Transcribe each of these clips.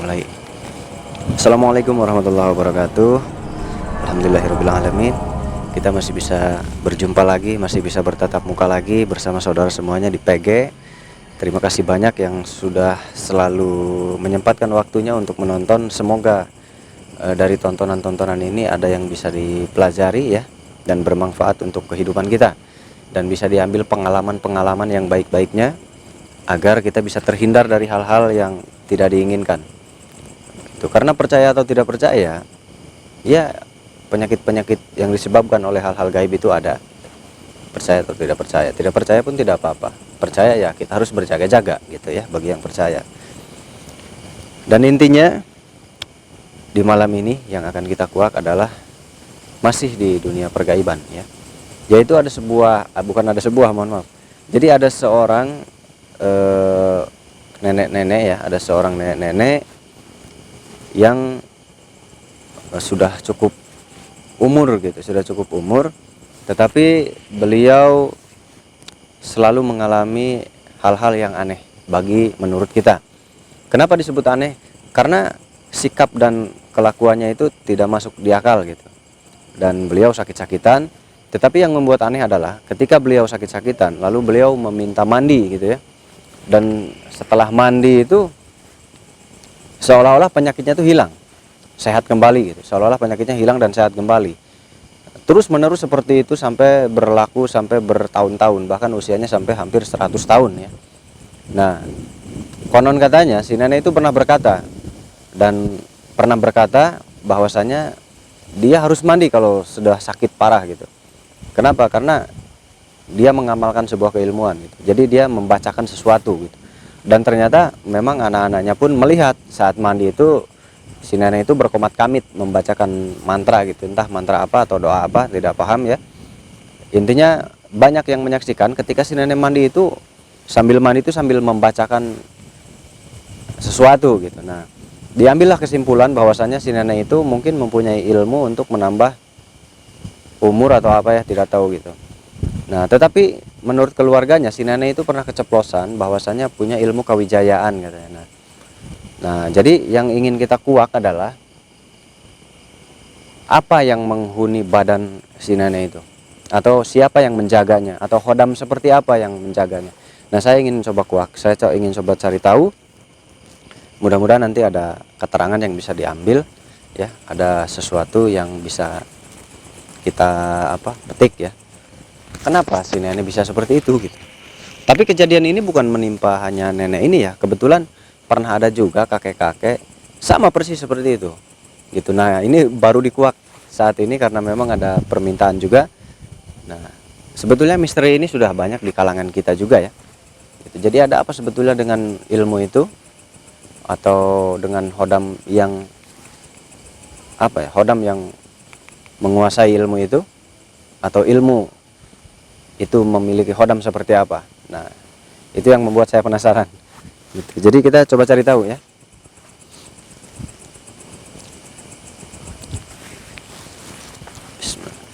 Mulai. Assalamualaikum warahmatullahi wabarakatuh. Alhamdulillahirrabbilalamin. Kita masih bisa berjumpa lagi, masih bisa bertatap muka lagi bersama saudara semuanya di PG. Terima kasih banyak yang sudah selalu menyempatkan waktunya untuk menonton. Semoga dari tontonan-tontonan ini ada yang bisa dipelajari ya, dan bermanfaat untuk kehidupan kita, dan bisa diambil pengalaman-pengalaman yang baik-baiknya, agar kita bisa terhindar dari hal-hal yang tidak diinginkan. Itu karena percaya atau tidak percaya, ya penyakit-penyakit yang disebabkan oleh hal-hal gaib itu ada. Percaya atau tidak percaya pun tidak apa-apa. Percaya ya kita harus berjaga-jaga gitu ya bagi yang percaya. Dan intinya di malam ini yang akan kita kuak adalah masih di dunia pergaiban ya. Yaitu ada sebuah mohon maaf. Jadi ada seorang nenek-nenek ya, ada seorang nenek-nenek yang sudah cukup umur gitu, tetapi beliau selalu mengalami hal-hal yang aneh menurut kita. Kenapa disebut aneh? Karena sikap dan kelakuannya itu tidak masuk di akal gitu. Dan beliau sakit-sakitan, tetapi yang membuat aneh adalah ketika beliau sakit-sakitan lalu beliau meminta mandi gitu ya. Dan setelah mandi itu seolah-olah penyakitnya itu hilang, sehat kembali gitu. Seolah-olah penyakitnya hilang dan sehat kembali. Terus menerus seperti itu sampai berlaku sampai bertahun-tahun, bahkan usianya sampai hampir 100 tahun ya. Nah, konon katanya si nenek itu pernah berkata bahwasanya dia harus mandi kalau sudah sakit parah gitu. Kenapa? Karena dia mengamalkan sebuah keilmuan gitu. Jadi dia membacakan sesuatu gitu. Dan ternyata memang anak-anaknya pun melihat saat mandi itu si nenek itu berkomat kamit membacakan mantra gitu, entah mantra apa atau doa apa, tidak paham ya. Intinya banyak yang menyaksikan ketika si nenek mandi itu sambil membacakan sesuatu gitu. Nah, diambillah kesimpulan bahwasanya si nenek itu mungkin mempunyai ilmu untuk menambah umur atau apa ya, tidak tahu gitu. Nah, tetapi menurut keluarganya si nenek itu pernah keceplosan bahwasanya punya ilmu kawijayaan katanya. Nah, jadi yang ingin kita kuak adalah apa yang menghuni badan si nenek itu, atau siapa yang menjaganya, atau khodam seperti apa yang menjaganya. Nah, saya ingin coba kuak, saya ingin coba cari tahu. Mudah-mudahan nanti ada keterangan yang bisa diambil ya, ada sesuatu yang bisa kita petik ya. Kenapa si nenek bisa seperti itu gitu. Tapi kejadian ini bukan menimpa hanya nenek ini ya. Kebetulan pernah ada juga kakek-kakek sama persis seperti itu gitu. Nah, ini baru dikuak saat ini karena memang ada permintaan juga. Nah, sebetulnya misteri ini sudah banyak di kalangan kita juga ya gitu. Jadi ada apa sebetulnya dengan ilmu itu, atau dengan hodam yang hodam yang menguasai ilmu itu, atau ilmu itu memiliki hodam seperti apa. Nah, itu yang membuat saya penasaran gitu. Jadi kita coba cari tahu ya. Bismillah.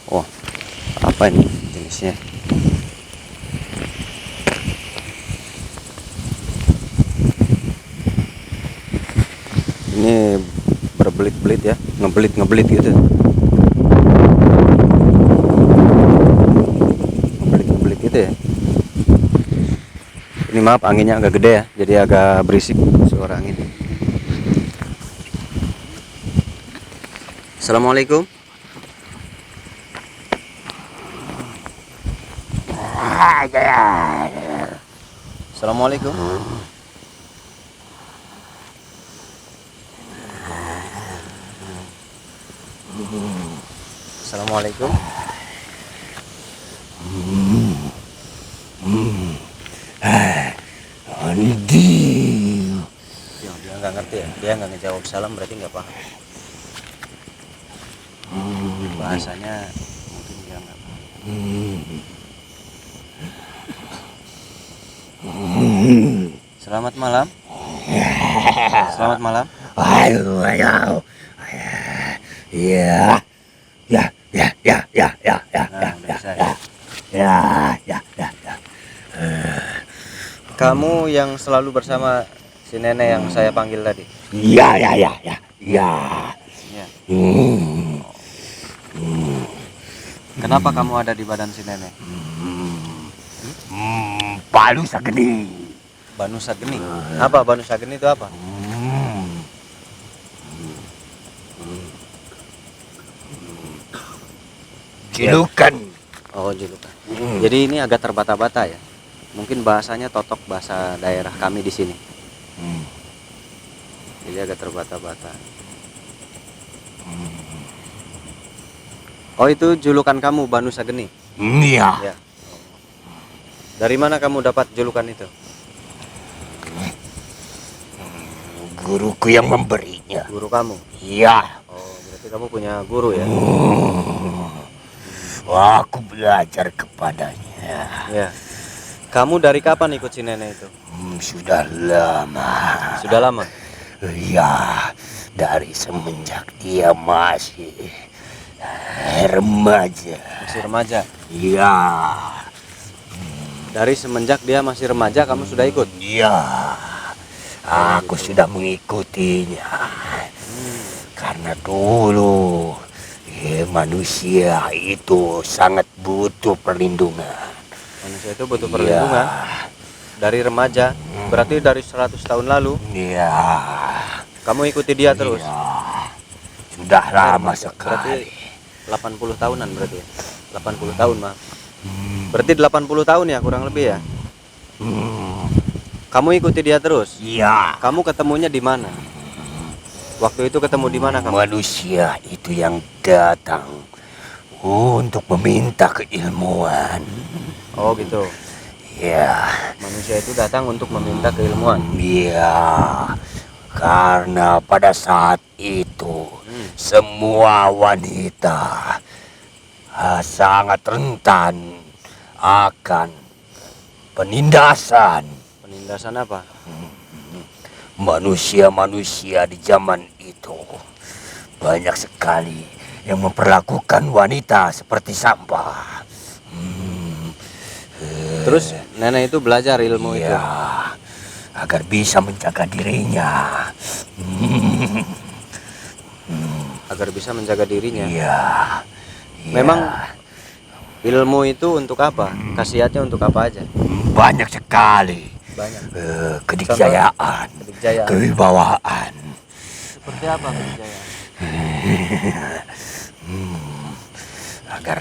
Oh, apa ini jenisnya? Ini berbelit-belit ya, ngebelit gitu. Ngebelit gitu ya. Ini maaf anginnya agak gede ya, jadi agak berisik suara angin. Assalamualaikum. Assalamualaikum. Assalamualaikum. Dia nggak ngerti ya, dia nggak ngejawab salam, berarti nggak paham. Bahasanya mungkin dia nggak paham. Selamat malam. Selamat malam. Ayo, ayo. Ya, ya, ya, ya, ya, ya, ya, Nah, udah bisa ya. ya. Kamu yang selalu bersama si nenek yang saya panggil tadi. Ya. Ya. Kenapa kamu ada di badan si nenek? Palu Sageni. Banu Sageni. Apa Banu Sageni itu apa? Julukan. Oh, julukan. Jadi ini agak terbata-bata ya. Mungkin bahasanya totok bahasa daerah kami di sini. Jadi agak terbata-bata. Oh, itu julukan kamu Banu Sageni. Iya. Ya. Dari mana kamu dapat julukan itu? Guruku yang memberinya. Guru kamu. Iya. Oh, berarti kamu punya guru ya? Aku belajar kepadanya. Ya. Kamu dari kapan ikut si nenek itu? Sudah lama. Sudah lama? Iya, dari semenjak dia masih remaja. Masih remaja? Iya. Dari semenjak dia masih remaja kamu sudah ikut? Iya. Aku sudah mengikutinya. Karena dulu manusia itu sangat butuh perlindungan. Manusia itu butuh perlindungan. Dari remaja, berarti dari 100 tahun lalu. Iya. Kamu ikuti dia terus? Iya. Sudah lama Berarti sekali. 80 tahunan berarti ya? 80 tahun maaf. Berarti 80 tahun ya kurang lebih ya? Kamu ikuti dia terus? Iya. Kamu ketemunya di mana? Waktu itu ketemu di mana kamu? Manusia itu yang datang untuk meminta keilmuan. Oh gitu. Ya. Manusia itu datang untuk meminta keilmuan. Iya. Karena pada saat itu semua wanita sangat rentan akan penindasan. Penindasan apa? Manusia-manusia di zaman itu banyak sekali yang memperlakukan wanita seperti sampah. Terus nenek itu belajar ilmu itu? Ya, agar bisa menjaga dirinya. Agar bisa menjaga dirinya? Iya. Memang ilmu itu untuk apa? Khasiatnya untuk apa aja? Banyak sekali. Banyak. Kedikjayaan, Kedikjayaan. kewibawaan. Seperti apa kedikjayaan? Agar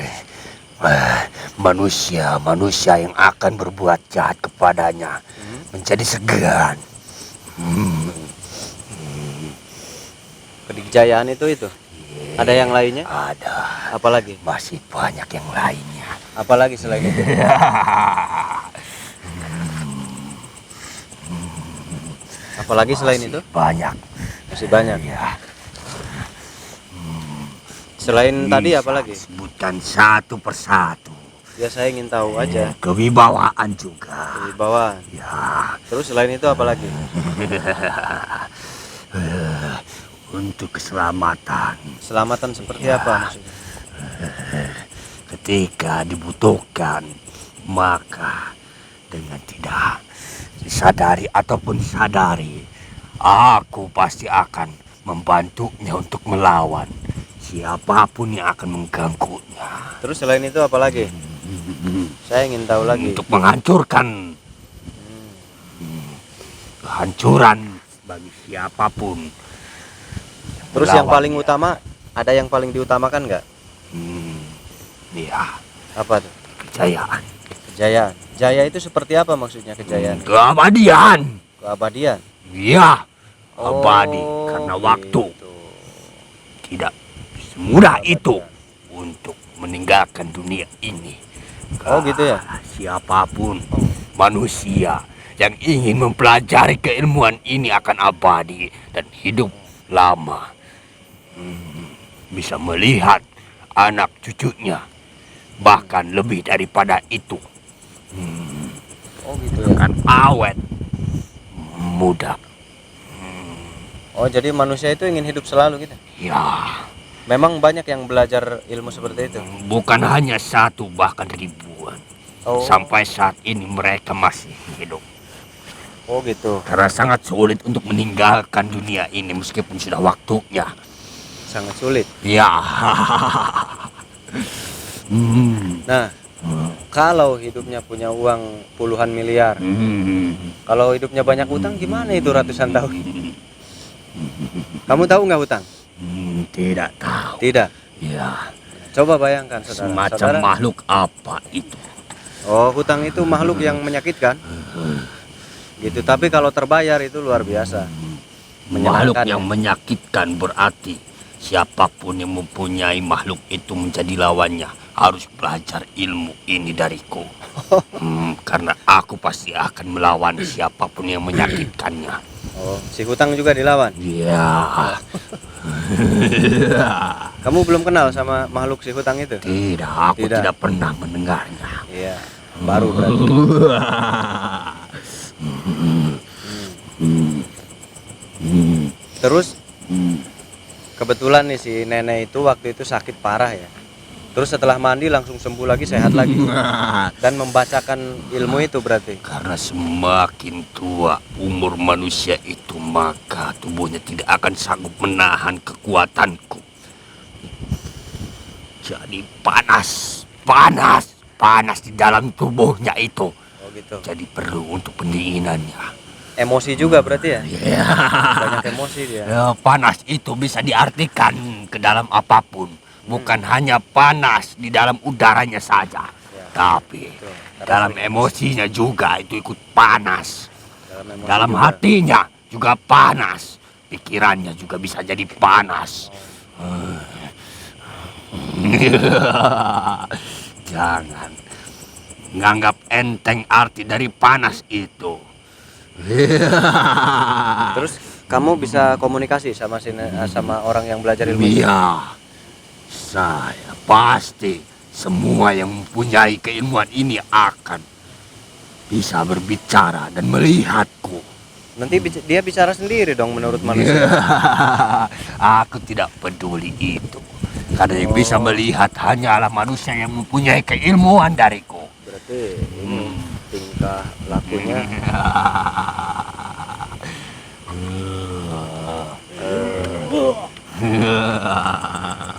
manusia yang akan berbuat jahat kepadanya menjadi segan. Kedikjayaan itu? Ada yang lainnya? Ada. Apalagi? Masih banyak yang lainnya. Apalagi selain itu? Apalagi selain itu? Banyak. Masih banyak. Ya. Selain tadi apalagi? Sebutkan satu persatu. Ya saya ingin tahu aja. Kewibawaan juga. Wibawaan. Ya. Terus selain itu apalagi? Untuk keselamatan. Selamatan seperti apa maksudnya? Ketika dibutuhkan, maka dengan tidak disadari ataupun disadari, aku pasti akan membantunya untuk melawan siapapun yang akan mengganggunya. Terus selain itu apalagi? Saya ingin tahu lagi. Untuk menghancurkan kehancuran bagi siapapun. Terus yang paling utama, ada yang paling diutamakan nggak? Iya. Apa tuh? Kejayaan. Kejayaan. Jaya itu seperti apa maksudnya kejayaan? Keabadian. Keabadian. Iya. Abadi karena waktu. Gitu. Tidak semudah itu untuk meninggalkan dunia ini. Oh gitu ya? Siapapun manusia yang ingin mempelajari keilmuan ini akan abadi dan hidup lama. Bisa melihat anak cucunya, bahkan lebih daripada itu. Oh gitu ya. Akan awet muda. Oh jadi manusia itu ingin hidup selalu gitu. Ya, Memang banyak yang belajar ilmu seperti itu. bukan hanya satu, bahkan ribuan. Oh. Sampai saat ini mereka masih hidup. Oh gitu. Karena sangat sulit untuk meninggalkan dunia ini meskipun sudah waktunya. Sangat sulit. Ya. Nah, kalau hidupnya punya uang puluhan miliar, kalau hidupnya banyak utang gimana itu ratusan tahun? Kamu tahu nggak hutang? Tidak tahu. Tidak. Ya, Coba bayangkan saudara. semacam Saudara, makhluk apa itu? oh hutang itu makhluk yang menyakitkan. Gitu. Tapi kalau terbayar itu luar biasa. Makhluk Menyenangkan yang ya? menyakitkan berarti siapapun yang mempunyai makhluk itu menjadi lawannya harus belajar ilmu ini dariku. Karena aku pasti akan melawan siapapun yang menyakitkannya. Oh, si hutang juga dilawan. Ya. Kamu belum kenal sama makhluk si hutang itu? Tidak, aku Tidak. tidak pernah mendengarnya. Iya, baru berarti. Terus kebetulan nih si nenek itu waktu itu sakit parah ya. Terus setelah mandi langsung sembuh lagi, sehat lagi. Dan membacakan ilmu itu berarti. Karena semakin tua umur manusia itu, maka tubuhnya tidak akan sanggup menahan kekuatanku. Jadi panas di dalam tubuhnya itu. Oh gitu. Jadi perlu untuk pendinginannya. Emosi juga berarti ya? Ya, Banyak emosi dia. ya, panas itu bisa diartikan ke dalam apapun. Bukan hanya panas di dalam udaranya saja. Ya, Tapi betul. dalam emosinya juga itu ikut panas. Emosi Dalam juga. hatinya juga panas. Pikirannya juga bisa jadi panas. Jangan nganggap enteng arti dari panas itu. Terus kamu bisa komunikasi sama sama orang yang belajar ilmu itu? Iya, saya pasti semua yang mempunyai keilmuan ini akan bisa berbicara dan melihatku. Nanti dia bicara sendiri dong menurut manusia. Aku tidak peduli itu. Karena yang bisa melihat hanyalah manusia yang mempunyai keilmuan dariku. Berarti ini tingkah lakunya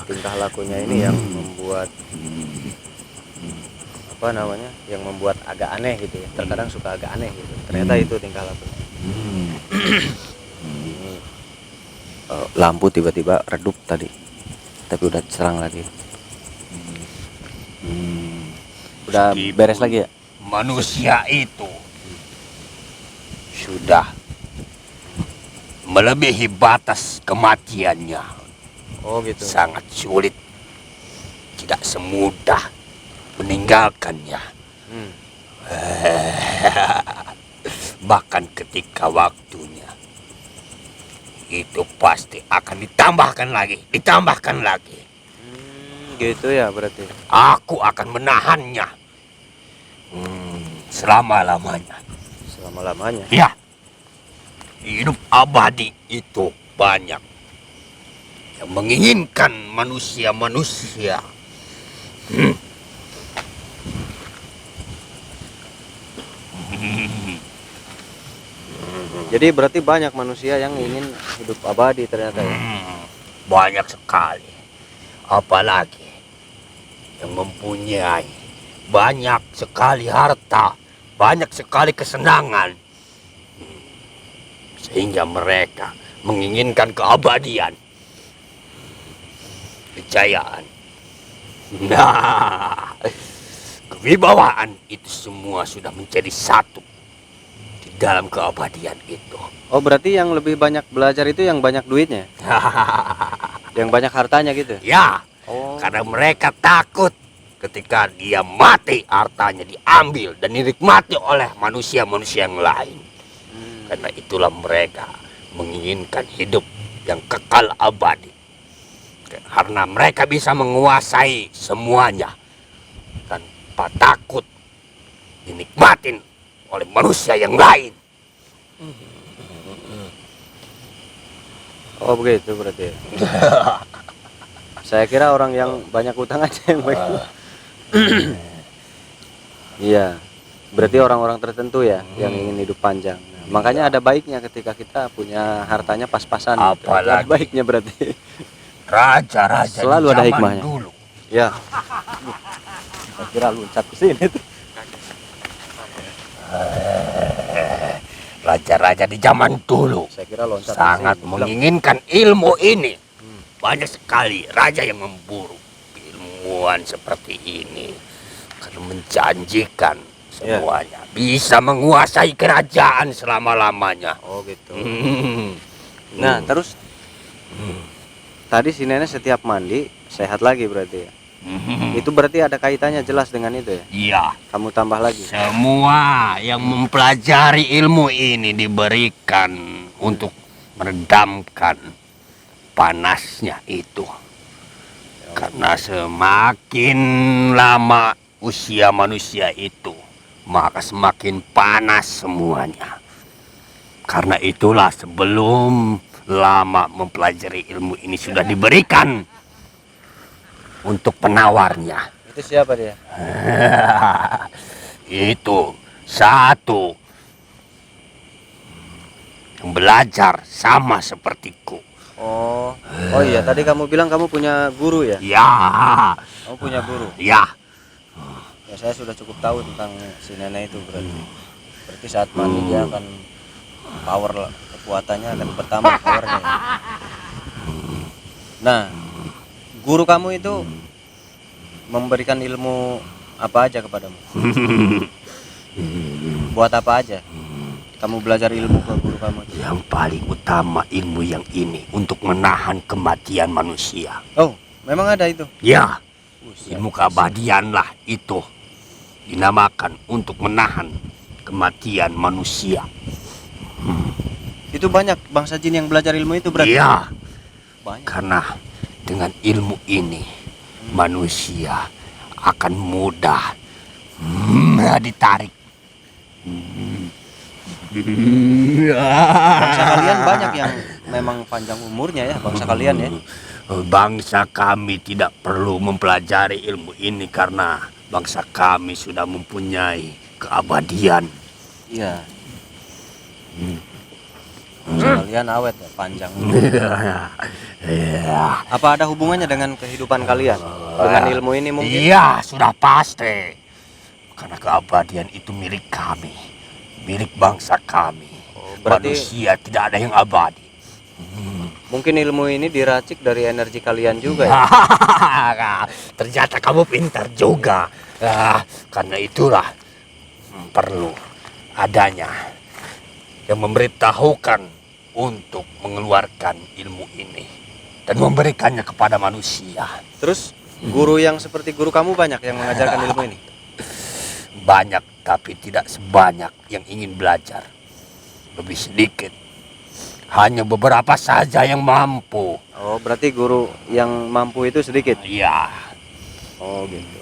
tingkah lakunya ini yang membuat apa namanya, yang membuat agak aneh gitu ya. Terkadang suka agak aneh gitu. Ternyata itu tingkah lakunya. Lampu tiba-tiba redup tadi, tapi udah serang lagi. Udah beres lagi ya? Manusia itu sudah melebihi batas kematiannya. Oh gitu. Sangat sulit, tidak semudah meninggalkannya. Bahkan ketika waktunya itu pasti akan ditambahkan lagi. Gitu ya berarti. Aku akan menahannya selama-lamanya. Selama-lamanya. Ya, hidup abadi itu banyak yang menginginkan manusia-manusia. Jadi berarti banyak manusia yang ingin hidup abadi ternyata ya. Banyak sekali. Apalagi yang mempunyai banyak sekali harta, banyak sekali kesenangan. Sehingga mereka menginginkan keabadian, kejayaan. Nah, kewibawaan itu semua sudah menjadi satu di dalam keabadian itu. Oh berarti yang lebih banyak belajar itu yang banyak duitnya, yang banyak hartanya gitu. Ya, Oh. karena mereka takut ketika dia mati hartanya diambil dan dinikmati oleh manusia-manusia yang lain. Karena itulah mereka menginginkan hidup yang kekal abadi. Karena mereka bisa menguasai semuanya tanpa takut dinikmatin oleh manusia yang lain. Oh begitu berarti. Saya kira orang yang banyak utang aja yang baik. Iya, berarti orang-orang tertentu ya yang ingin hidup panjang. Makanya ada baiknya ketika kita punya hartanya pas-pasan. Gitu. Ada Apalagi baiknya berarti. raja-raja Selalu di ada zaman hikmahnya. dulu. Ya. Saya kira loncat ke sini tuh. Raja-raja di zaman dulu Saya kira loncat ke sangat sini. menginginkan ilmu ini. Banyak sekali raja yang memburu ilmuwan seperti ini karena menjanjikan semuanya bisa menguasai kerajaan selama-lamanya. Oh gitu. Hmm. Nah, terus tadi si nenek setiap mandi sehat lagi berarti ya. Itu berarti ada kaitannya jelas dengan itu ya. Iya, Kamu tambah lagi. semua yang mempelajari ilmu ini diberikan untuk meredamkan panasnya itu. Karena semakin lama usia manusia itu, maka semakin panas semuanya. Karena itulah sebelum lama mempelajari ilmu ini sudah diberikan untuk penawarnya. Itu siapa dia? Itu satu yang belajar sama sepertiku. Oh iya, tadi kamu bilang kamu punya guru ya? Ya, Kamu punya guru. ya. Ya saya sudah cukup tahu tentang si nenek itu berarti. Berarti saat mandi dia akan kekuatannya akan bertambah powernya. Ya. Nah, guru kamu itu memberikan ilmu apa aja kepadamu? Buat apa aja? Kamu belajar ilmu ke guru kamu itu? Yang paling utama ilmu yang ini untuk menahan kematian manusia. Oh, memang ada itu. Ya, ilmu keabadian lah itu dinamakan untuk menahan kematian manusia. Itu banyak bangsa jin yang belajar ilmu itu berarti? Iya, Banyak. karena dengan ilmu ini manusia akan mudah ditarik. Bangsa kalian banyak yang memang panjang umurnya ya, bangsa kalian ya. Bangsa kami tidak perlu mempelajari ilmu ini karena bangsa kami sudah mempunyai keabadian. Iya. Bangsa kalian awet ya, panjang. Iya, Apa ada hubungannya dengan kehidupan kalian? Dengan ilmu ini mungkin? iya, sudah pasti. Karena keabadian itu milik kami, milik bangsa kami. berarti- Manusia tidak ada yang abadi. Mungkin ilmu ini diracik dari energi kalian juga ya. Ternyata kamu pintar juga. Karena itulah perlu adanya yang memberitahukan untuk mengeluarkan ilmu ini dan memberikannya kepada manusia. Terus guru yang seperti guru kamu banyak yang mengajarkan ilmu ini? Banyak tapi tidak sebanyak yang ingin belajar. Lebih sedikit. Hanya beberapa saja yang mampu. Oh, berarti guru yang mampu itu sedikit? Iya. Oh gitu.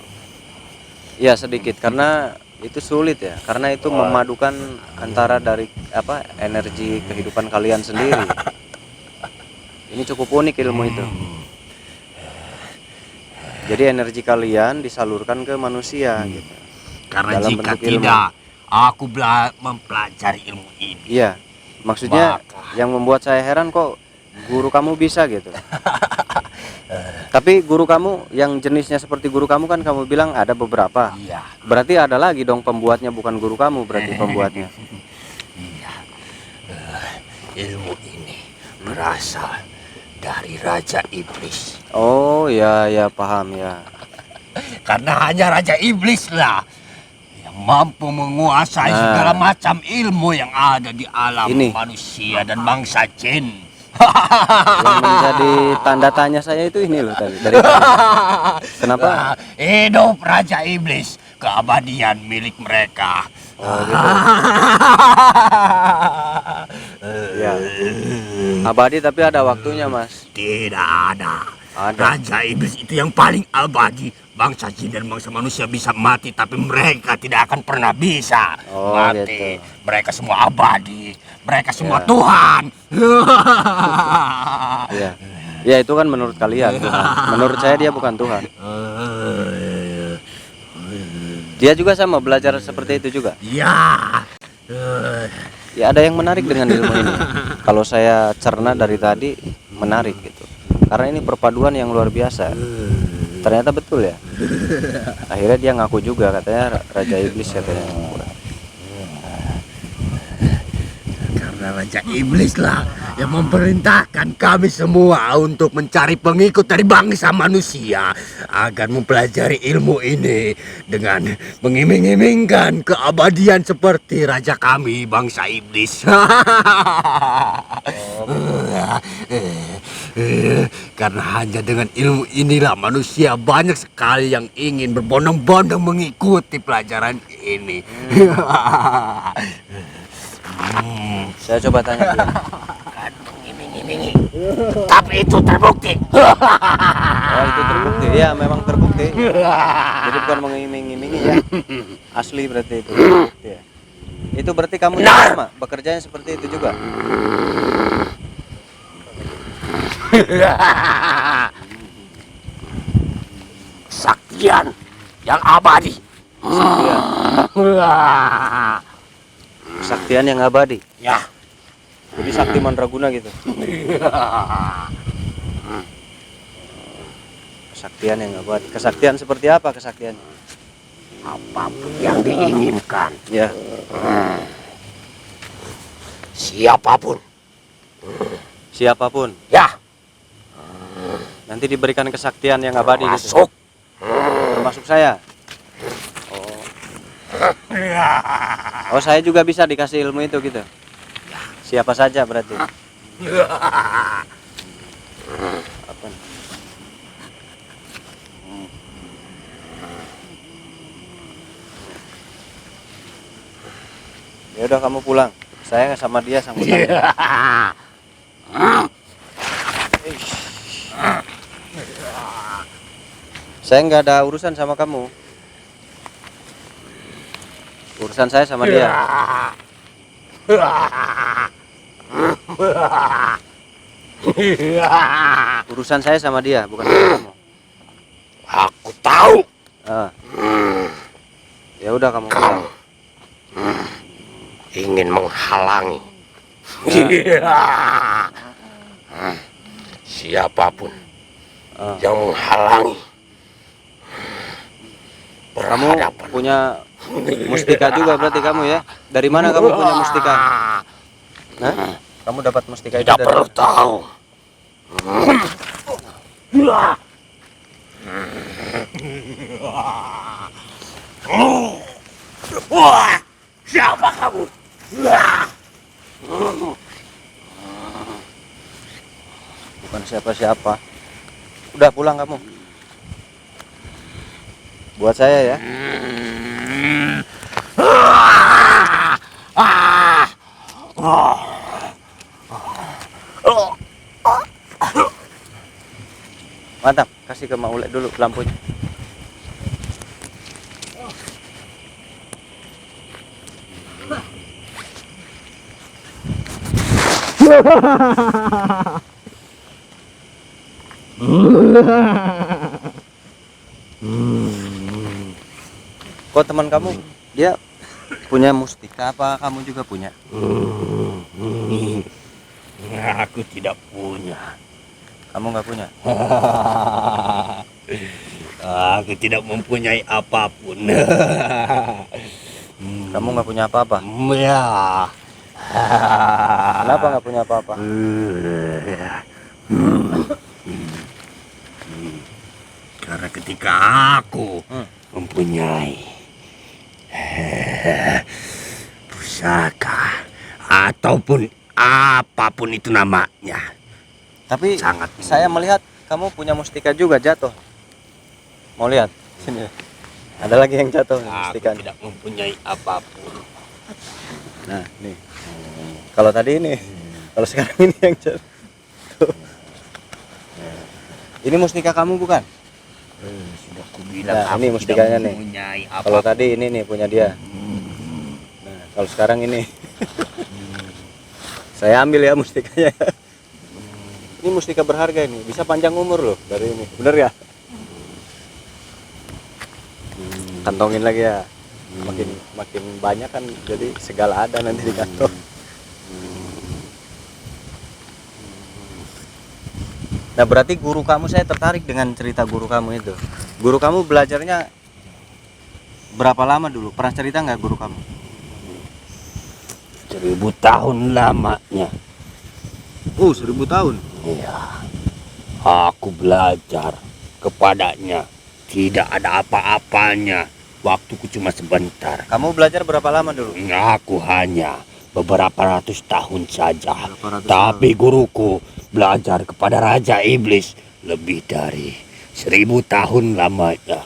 Iya sedikit karena itu sulit ya. Karena itu memadukan antara dari energi kehidupan kalian sendiri. Ini cukup unik ilmu itu. Jadi energi kalian disalurkan ke manusia gitu. Karena Dalam jika bentuk ilmu. tidak, aku mempelajari ilmu ini. Iya. Maksudnya yang membuat saya heran kok guru kamu bisa gitu. Tapi guru kamu yang jenisnya seperti guru kamu kan kamu bilang ada beberapa. Iya. Berarti ada lagi dong pembuatnya, bukan guru kamu berarti pembuatnya. Iya. Ilmu ini berasal dari Raja Iblis. Oh ya ya paham ya. Karena hanya Raja Iblis lah yang mampu menguasai segala macam ilmu yang ada di alam Ini. manusia dan bangsa jin. Yang menjadi tanda tanya saya itu ini loh tadi dari tadi. Kenapa? Hidup Raja Iblis, keabadian milik mereka. Oh, gitu. Ya. Abadi tapi ada waktunya, Mas. Tidak ada. Ada. Raja iblis itu yang paling abadi. Bangsa jin dan bangsa manusia bisa mati, tapi mereka tidak akan pernah bisa Oh, mati. gitu. Mereka semua abadi. Mereka semua Ya. Tuhan. Iya. Ya itu kan menurut kalian Tuhan. Menurut saya dia bukan Tuhan. Dia juga sama belajar seperti itu juga. Ya. Ya ada yang menarik dengan ilmu ini. Kalau saya cerna dari tadi menarik gitu. Karena ini perpaduan yang luar biasa. Ternyata betul ya. Akhirnya dia ngaku juga katanya Raja Iblis katanya. Karena Raja Iblis lah yang memerintahkan kami semua untuk mencari pengikut dari bangsa manusia agar mempelajari ilmu ini dengan mengiming-imingkan keabadian seperti raja kami bangsa iblis. Karena hanya dengan ilmu inilah manusia banyak sekali yang ingin berbondong-bondong mengikuti pelajaran ini. Saya coba tanya dia. Mengiming-imingi. Tapi itu terbukti. Oh itu terbukti. Ya memang terbukti. Jadi bukan mengiming-imingi ya. Asli berarti itu. Ya. Itu berarti kamu juga sama bekerjanya seperti itu juga. Kesaktian yang abadi. Kesaktian. Kesaktian yang abadi. Ya. Jadi sakti mandraguna gitu. Kesaktian yang abadi. Kesaktian seperti apa kesaktian? Apapun yang diinginkan. Ya. Siapapun. Siapapun. Ya. Nanti diberikan kesaktian yang abadi gitu. Masuk. Termasuk saya. Oh saya juga bisa dikasih ilmu itu gitu. Siapa saja berarti. Apa? Ya udah kamu pulang. Saya sama dia sang utang. Saya nggak ada urusan sama kamu. Urusan saya sama dia. Urusan saya sama dia, bukan sama kamu. Aku tahu. Ah. Ya udah kamu pulang. Ingin menghalangi. Siapapun Ah. yang menghalangi. Kamu Berhadapan. punya mustika juga berarti kamu ya? Dari mana kamu punya mustika? Hah? Kamu dapat mustika itu Tidak dari perlu mana? tahu. Wah, siapa kamu? Bukan siapa-siapa. Udah pulang kamu. Buat saya ya. Mantap, kasih ke Maulek dulu lampunya. Kok teman kamu dia punya mustika apa kamu juga punya? Aku tidak punya. Kamu nggak punya? Aku tidak mempunyai apapun. Kamu nggak punya apa-apa? Ya. Kenapa nggak punya apa-apa? Karena ketika aku mempunyai pusaka ataupun apapun itu namanya, Tapi sangat saya melihat kamu punya mustika juga jatuh. Mau lihat? Sini. Ada lagi yang jatuh nih, aku mustikanya. tidak mempunyai apapun. Nah, nih. Kalau tadi ini, kalau sekarang ini yang jatuh. Ini mustika kamu bukan? Sudah kubilang Nah, aku ini tidak mustikanya nih. mempunyai apa. Kalau tadi ini nih punya dia. Nah, kalau sekarang ini. Saya ambil ya mustikanya. Ini mustika berharga ini, bisa panjang umur loh dari ini. Bener ya? Kantongin lagi ya. Makin banyak kan, jadi segala ada nanti di kantong. Nah, berarti guru kamu, saya tertarik dengan cerita guru kamu itu. Guru kamu belajarnya berapa lama dulu? Pernah cerita nggak guru kamu? 1000 tahun lamanya. 1000 tahun. Iya. Aku belajar kepadanya. Tidak ada apa-apanya. Waktuku cuma sebentar. Kamu belajar berapa lama dulu? Aku hanya beberapa ratus tahun saja. Beberapa ratus Tapi guruku belajar kepada Raja Iblis lebih dari 1000 tahun lamanya.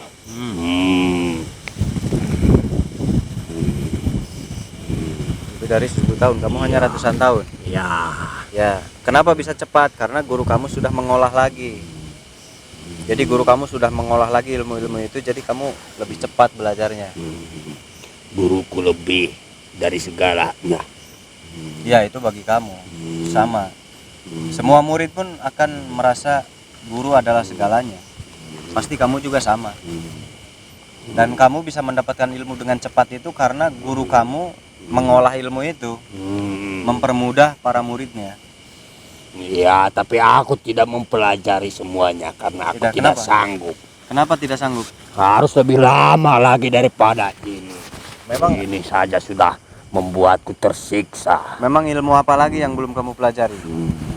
Lebih dari 1000 tahun. Kamu hanya ratusan tahun. Ya. Ya, kenapa bisa cepat? Karena guru kamu sudah mengolah lagi. Jadi guru kamu sudah mengolah lagi ilmu-ilmu itu, jadi kamu lebih cepat belajarnya. Guruku lebih dari segalanya. Ya, itu bagi kamu. Sama. Semua murid pun akan merasa guru adalah segalanya. Pasti kamu juga sama. Dan kamu bisa mendapatkan ilmu dengan cepat itu karena guru kamu mengolah ilmu itu, mempermudah para muridnya. Ya, tapi aku tidak mempelajari semuanya karena aku tidak Kenapa? sanggup. Kenapa tidak sanggup? Harus lebih lama lagi daripada ini. Memang Ini saja sudah membuatku tersiksa. memang ilmu apa lagi yang belum kamu pelajari?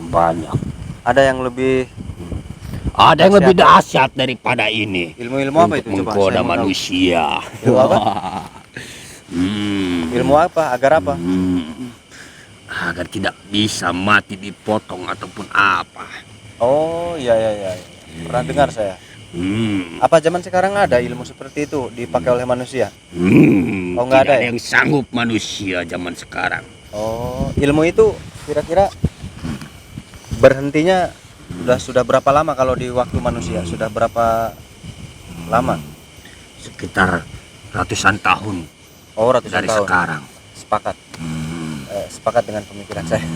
Banyak. Ada yang lebih Ada yang lebih dahsyat daripada ini. ilmu-ilmu apa Untuk itu? Coba menggoda saya mau tahu. manusia. Ilmu apa? Hmm. Ilmu apa? Agar apa? Agar tidak bisa mati dipotong ataupun apa. Oh, iya. Pernah dengar saya. Apa zaman sekarang ada ilmu seperti itu dipakai oleh manusia? Oh, nggak Tidak ada ya? yang sanggup manusia zaman sekarang. Oh, ilmu itu kira-kira berhentinya sudah berapa lama kalau di waktu manusia? Sudah berapa lama? Sekitar ratusan tahun Oh, ratusan dari tahun. sekarang. Sepakat. Sepakat dengan pemikiran saya.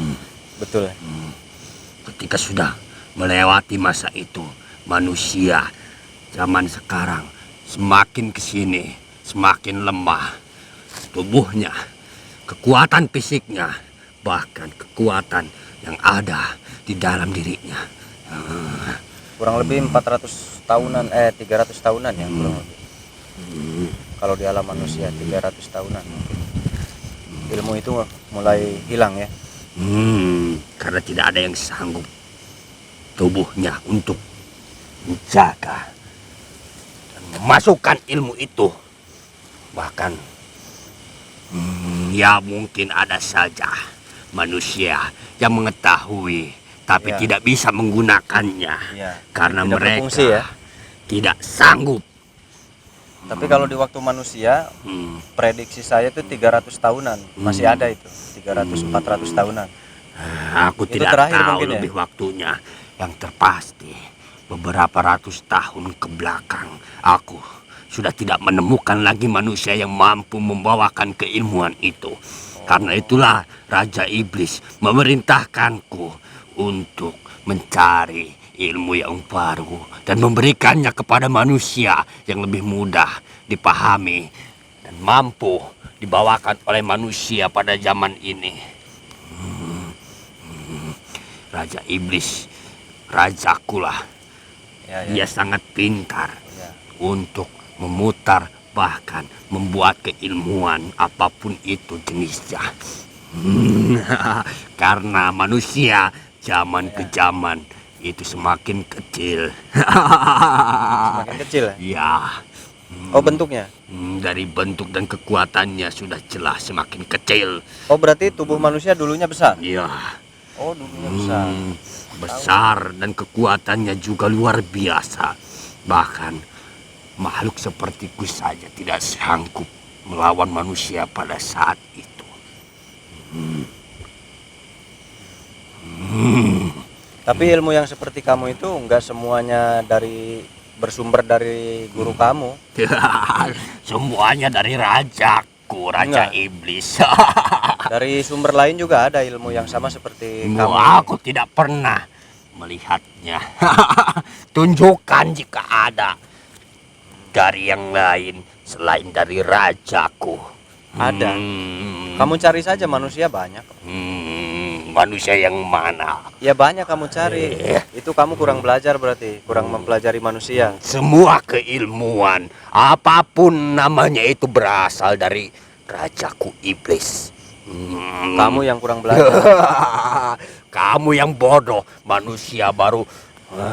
Betul ya? Ketika sudah melewati masa itu, manusia zaman sekarang semakin kesini semakin lemah tubuhnya, kekuatan fisiknya, bahkan kekuatan yang ada di dalam dirinya. Kurang lebih 400 tahunan 300 tahunan ya kurang lebih. Kalau di alam manusia 300 tahunan mungkin. Ilmu itu mulai hilang ya. Karena tidak ada yang sanggup tubuhnya untuk menjaga dan memasukkan ilmu itu. Bahkan ya mungkin ada saja manusia yang mengetahui tapi Ya. tidak bisa menggunakannya Iya. karena Tidak mereka berfungsi ya. tidak sanggup. Tapi kalau di waktu manusia, prediksi saya itu 300 tahunan. Masih ada itu. 300-400 tahunan. Aku Itu tidak terakhir tahu mungkin ya? lebih waktunya. Yang terpasti beberapa ratus tahun ke belakang aku sudah tidak menemukan lagi manusia yang mampu membawakan keilmuan itu. Karena itulah Raja Iblis memerintahkanku untuk mencari ilmu yang baru dan memberikannya kepada manusia yang lebih mudah dipahami dan mampu dibawakan oleh manusia pada zaman ini. Raja Iblis, rajakulah. Ya. Dia sangat pintar Ya. untuk memutar bahkan membuat keilmuan apapun itu jenisnya. Karena manusia zaman ke zaman itu semakin kecil. Semakin kecil ya. Ya, Oh, bentuknya. dari bentuk dan kekuatannya sudah jelas semakin kecil. Oh, berarti tubuh manusia dulunya besar. Ya, Oh, dulunya besar. besar dan kekuatannya juga luar biasa. Bahkan makhluk sepertiku saja tidak sanggup melawan manusia pada saat itu. Tapi ilmu yang seperti kamu itu enggak semuanya bersumber dari guru kamu. Semuanya dari rajaku, Raja Enggak. Iblis. Dari sumber lain juga ada ilmu yang sama seperti kamu. Aku tidak pernah melihatnya. Tunjukkan jika ada dari yang lain selain dari rajaku. Ada. Kamu cari saja, manusia banyak. Manusia yang mana? Ya banyak kamu cari. Itu kamu kurang belajar berarti, kurang mempelajari manusia. Semua keilmuan, apapun namanya itu berasal dari rajaku iblis. Kamu yang kurang belajar. Kamu yang bodoh, manusia baru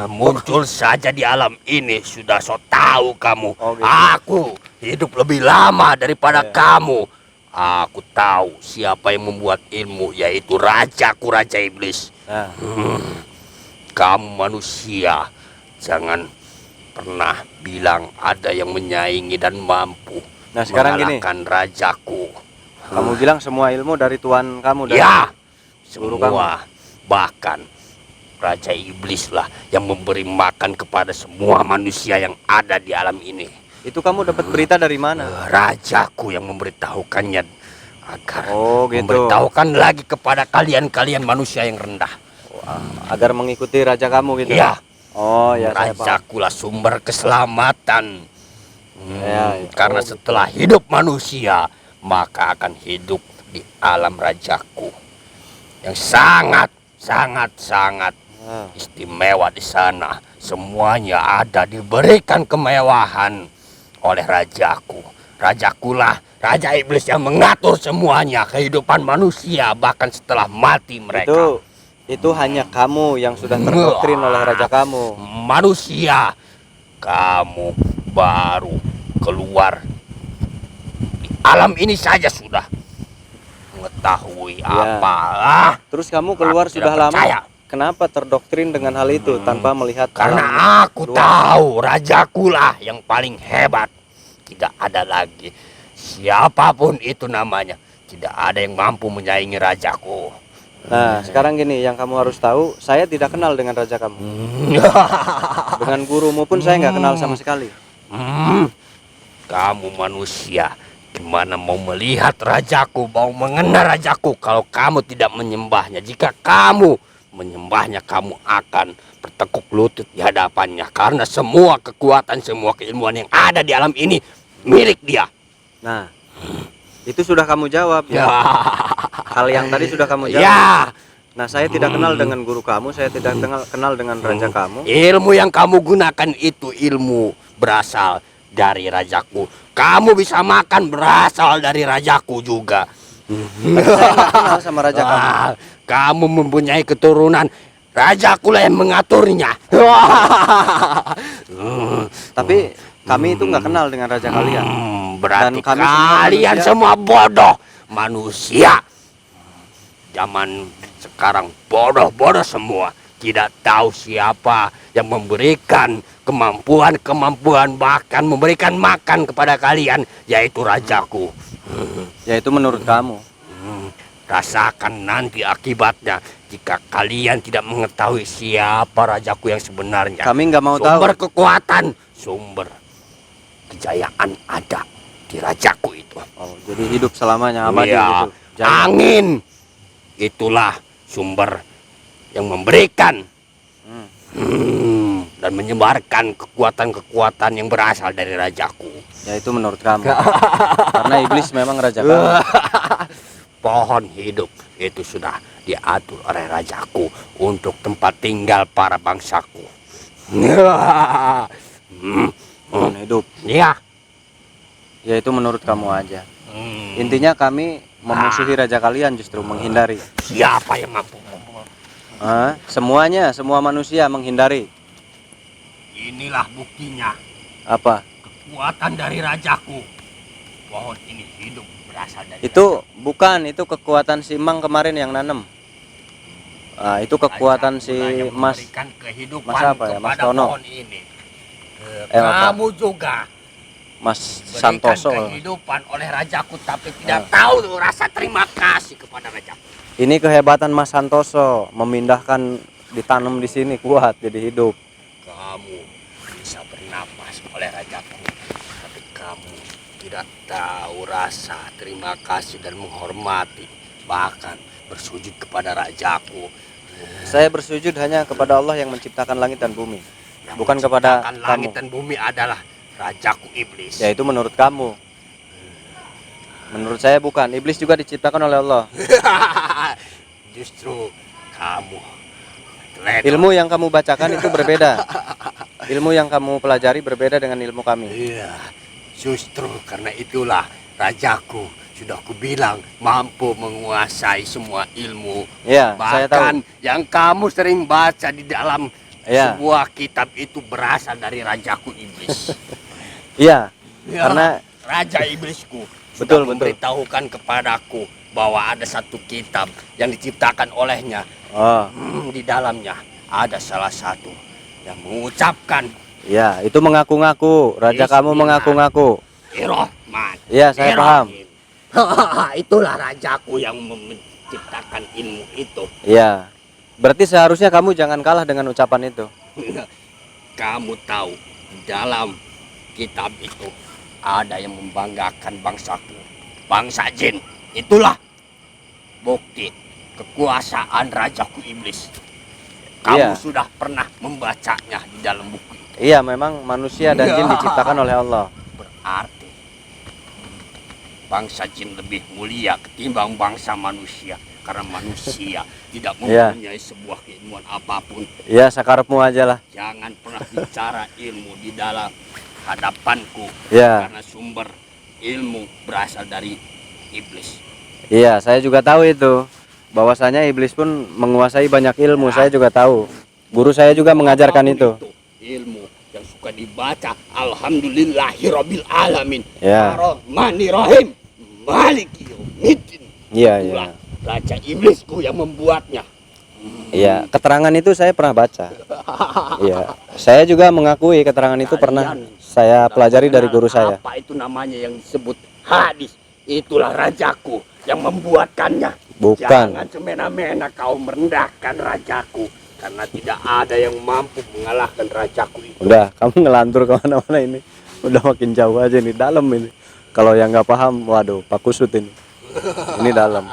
muncul saja di alam ini sudah so tahu kamu. Oh, gitu. Aku hidup lebih lama daripada Iya. kamu. Aku tahu siapa yang membuat ilmu, yaitu rajaku, Raja Iblis. Nah, Kamu manusia, jangan pernah bilang ada yang menyaingi dan mampu Nah, sekarang gini. mengalahkan rajaku. kamu bilang semua ilmu dari Tuhan kamu, dari Ya, guru semua. Bahkan Raja Iblis lah yang memberi makan kepada semua manusia yang ada di alam ini. Itu kamu dapat berita dari mana? Rajaku yang memberitahukannya agar Oh, gitu. memberitahukan lagi kepada kalian-kalian manusia yang rendah. Agar mengikuti raja kamu gitu. Ya, Oh ya, saya paham. rajakulah sumber keselamatan. Ya, ya. Karena Oh, gitu. setelah hidup manusia, maka akan hidup di alam rajaku yang sangat Ah, istimewa di sana. Semuanya ada, diberikan kemewahan oleh rajaku. Rajakulah, Raja Iblis yang mengatur semuanya, kehidupan manusia bahkan setelah mati mereka. itu hanya kamu yang sudah terdoktrin oleh raja kamu. Manusia, kamu baru keluar di alam ini saja sudah mengetahui apa. Terus kamu keluar Aku tidak sudah lama. percaya. Kenapa terdoktrin dengan hal itu tanpa melihat Karena alam aku luar? tahu rajakulah yang paling hebat. Tidak ada lagi siapapun itu namanya. Tidak ada yang mampu menyaingi rajaku. Nah, sekarang gini, yang kamu harus tahu, saya tidak kenal dengan raja kamu. Dengan gurumu pun saya nggak kenal sama sekali. Kamu manusia, gimana mau melihat rajaku, mau mengenal rajaku kalau kamu tidak menyembahnya? Jika kamu menyembahnya, kamu akan bertekuk lutut di hadapannya. Karena semua kekuatan, semua keilmuan yang ada di alam ini milik dia. Nah, itu sudah kamu jawab ya. Hal yang tadi sudah kamu jawab. Ya, Nah, saya tidak kenal dengan guru kamu, saya tidak kenal dengan raja kamu. ilmu yang kamu gunakan itu ilmu berasal dari rajaku. Kamu bisa makan berasal dari rajaku juga. Tapi saya nggak kenal sama raja kamu. Kamu mempunyai keturunan. Rajaku lah yang mengaturnya. Tapi kami itu nggak kenal dengan raja kalian. Berarti Dan kami semua kalian manusia. semua bodoh. Manusia zaman sekarang bodoh-bodoh semua. Tidak tahu siapa yang memberikan kemampuan bahkan memberikan makan kepada kalian, yaitu rajaku. Yaitu menurut kamu. Rasakan nanti akibatnya jika kalian tidak mengetahui siapa rajaku yang sebenarnya. Kami nggak mau Sumber tahu. kekuatan, sumber kejayaan ada di rajaku itu. Oh, jadi hidup selamanya abadi Iya, gitu. Jangan. angin itulah sumber yang memberikan dan menyebarkan kekuatan-kekuatan yang berasal dari rajaku. Yaitu menurut kamu. Karena iblis memang raja kamu. Pohon hidup itu sudah diatur oleh rajaku untuk tempat tinggal para bangsaku. Pohon hidup. Ya. Yaitu menurut kamu aja. Intinya kami memusuhi raja kalian, justru menghindari. Siapa yang mampu? Semuanya, semua manusia menghindari. Inilah buktinya. Apa? Kekuatan dari rajaku. Pohon ini hidup berasal dari Itu bukan, itu kekuatan si Mang kemarin yang nanam. Itu kekuatan si Rajakulah yang Mas. memberikan kehidupan Mas apa ya, Mas kepada Tono? pohon ini. Apa? Kamu juga Mas berikan Santoso. kehidupan oleh rajaku, tapi tidak tahu rasa terima kasih kepada rajaku. Ini kehebatan Mas Santoso memindahkan ditanam di sini kuat jadi hidup. Kamu bisa bernapas oleh rajaku, tapi kamu tidak tahu rasa terima kasih dan menghormati, bahkan bersujud kepada rajaku. Saya bersujud hanya kepada Allah yang menciptakan langit dan bumi, Yang bukan kepada menciptakan langit kamu. dan bumi adalah rajaku iblis. Ya itu menurut kamu. Menurut saya bukan. Iblis juga diciptakan oleh Allah. Justru kamu teledor. Ilmu yang kamu bacakan itu berbeda. Ilmu yang kamu pelajari berbeda dengan ilmu kami. Iya, justru karena itulah rajaku sudah kubilang mampu menguasai semua ilmu. Ya, saya tahu. Bahkan yang kamu sering baca di dalam Ya. sebuah kitab itu berasal dari rajaku iblis. Iya, Ya, karena raja iblisku Betul, sudah betul. memberitahukan kepadaku bahwa ada satu kitab yang diciptakan olehnya. oh, Di dalamnya ada salah satu yang mengucapkan ya itu mengaku-ngaku. Raja kamu Bismillah. mengaku-ngaku. Irrahman. Iya, saya paham. Itulah rajaku yang menciptakan ilmu itu. Iya. Berarti seharusnya kamu jangan kalah dengan ucapan itu. Kamu tahu, di dalam kitab itu ada yang membanggakan bangsaku, bangsa jin. Itulah bukti kekuasaan rajaku iblis. Kamu Iya. sudah pernah membacanya di dalam buku itu. Iya, memang manusia dan jin diciptakan oleh Allah. Berarti bangsa jin lebih mulia ketimbang bangsa manusia, karena manusia tidak Iya. mempunyai sebuah keilmuan apapun. Iya, sakarepmu aja lah. Jangan pernah bicara ilmu di dalam hadapanku, Iya. karena sumber ilmu berasal dari iblis. Iya, saya juga tahu itu. Bahwasanya iblis pun menguasai banyak ilmu, saya juga tahu. Guru saya juga mengajarkan Apapun itu. ilmu yang suka dibaca, alhamdulillahirabbil alamin, Ya. Ar-Rahmanir-Rahim, Maliki Yaumiddin. Iya, Itulah iya. raja iblisku yang membuatnya. Iya, keterangan itu saya pernah baca. Iya, saya juga mengakui keterangan itu pernah saya pelajari dari guru saya. Apa itu namanya yang disebut hadis? Itulah rajaku yang membuatkannya. Bukan. Jangan semena-mena kau merendahkan rajaku, karena tidak ada yang mampu mengalahkan rajaku itu. Udah, kamu ngelantur kemana-mana ini. Udah makin jauh aja nih, dalam ini. Kalau yang nggak paham, waduh, Pak Kusut ini. Ini dalam.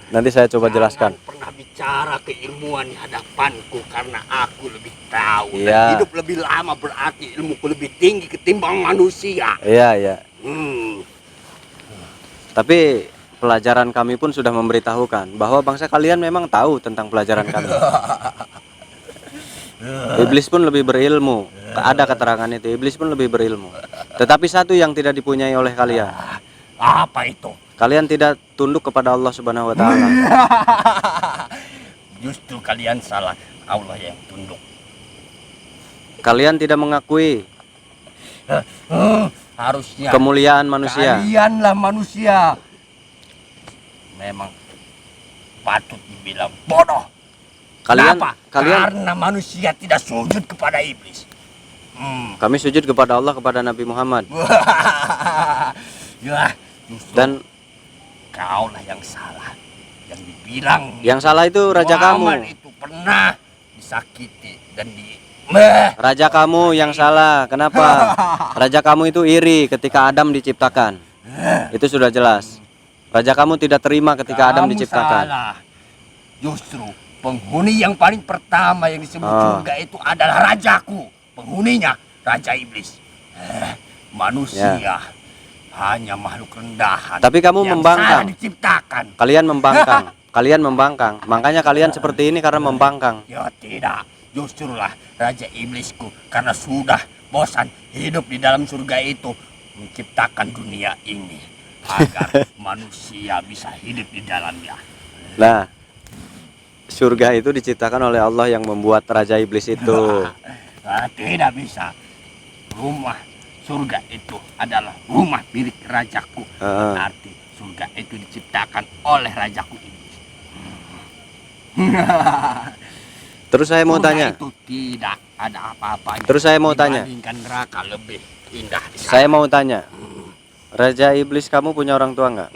Nanti saya coba jelaskan. Jangan pernah bicara keilmuan di hadapanku, karena aku lebih tahu. Iya. Dan hidup lebih lama berarti ilmuku lebih tinggi ketimbang manusia. Iya, iya. Hmm. Tapi pelajaran kami pun sudah memberitahukan bahwa bangsa kalian memang tahu tentang pelajaran kami. Iblis pun lebih berilmu. Ada keterangan itu, iblis pun lebih berilmu. Tetapi satu yang tidak dipunyai oleh kalian. Apa itu? Kalian tidak tunduk kepada Allah Subhanahu wa taala. Justru kalian salah, Allah yang tunduk. Kalian tidak mengakui Harusnya kemuliaan manusia. kalianlah manusia memang patut dibilang bodoh. Kalian Kenapa? kalian Karena manusia tidak sujud kepada iblis. kami sujud kepada Allah, kepada Nabi Muhammad. Ya, justru Dan kaulah yang salah. Yang dibilang yang salah itu raja Muhammad kamu. itu pernah disakiti dan Raja kamu yang salah. Kenapa? Raja kamu itu iri ketika Adam diciptakan. Itu sudah jelas. Raja kamu tidak terima ketika Adam Kamu diciptakan. salah. Justru penghuni yang paling pertama yang disebut surga itu adalah rajaku. Penghuninya raja iblis. Manusia hanya makhluk rendahan. Tapi kamu yang membangkang. salah diciptakan. Kalian membangkang. Kalian membangkang. Makanya kalian seperti ini karena membangkang. Ya tidak. Justrulah raja iblisku, karena sudah bosan hidup di dalam surga itu, menciptakan dunia ini agar manusia bisa hidup di dalamnya. Nah, surga itu diciptakan oleh Allah yang membuat raja iblis itu. Tidak bisa. Rumah surga itu adalah rumah milik rajaku. Berarti surga itu diciptakan oleh rajaku iblis. Terus saya mau Surga tanya. itu tidak ada apa-apanya. Terus saya mau tanya. Dibandingkan neraka lebih indah di sana. Saya mau tanya. Raja iblis kamu punya orang tua nggak?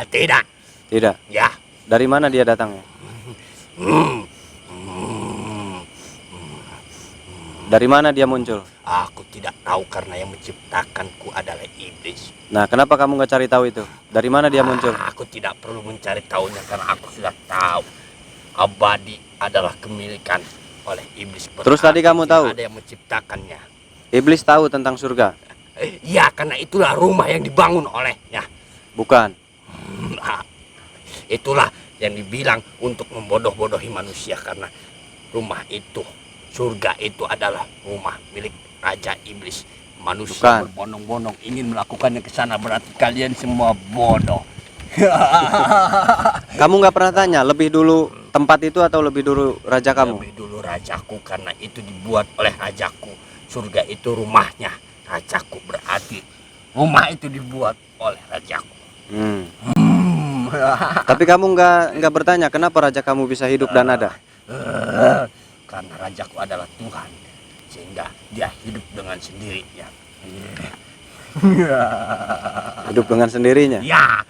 Tidak. Tidak. Ya. Dari mana dia datangnya? Dari mana dia muncul? Aku tidak tahu karena yang menciptakanku adalah iblis. Nah, kenapa kamu nggak cari tahu itu? Dari mana dia muncul? Aku tidak perlu mencari tahunya karena aku sudah tahu abadi adalah kemilikan oleh iblis. Terus tadi kamu Berarti tahu? tidak ada yang menciptakannya. Iblis tahu tentang surga? Ya, karena itulah rumah yang dibangun olehnya. Bukan. Nah, itulah yang dibilang untuk membodoh-bodohi manusia karena rumah itu, surga itu adalah rumah milik Raja Iblis. Manusia Bukan. berbondong-bondong ingin melakukannya ke sana, berarti kalian semua bodoh. Kamu nggak pernah tanya lebih dulu tempat itu atau lebih dulu raja kamu? Lebih dulu rajaku karena itu dibuat oleh rajaku. Surga itu rumahnya rajaku, berarti rumah itu dibuat oleh rajaku. Tapi kamu nggak bertanya kenapa raja kamu bisa hidup dan ada? Karena rajaku adalah Tuhan, sehingga dia hidup dengan sendirinya. Hidup dengan sendirinya? Ya,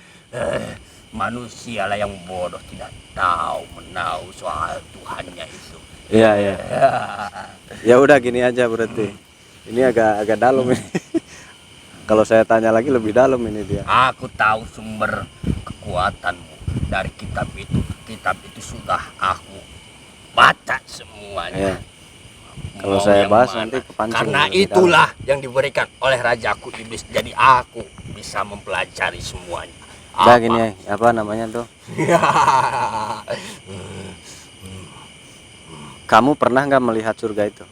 manusialah yang bodoh, tidak tahu menahu soal Tuhannya itu. Iya, iya. Ya udah gini aja berarti. Ini agak dalam ini. Kalau saya tanya lagi lebih dalam ini dia. Aku tahu sumber kekuatanmu dari kitab itu. Kitab itu sudah aku baca semuanya. Iya. Kalau saya bahas nanti kepancing. Karena itulah yang diberikan oleh rajaku iblis. Jadi aku bisa mempelajari semuanya. Udah gini, apa namanya tuh? Kamu pernah nggak melihat surga itu?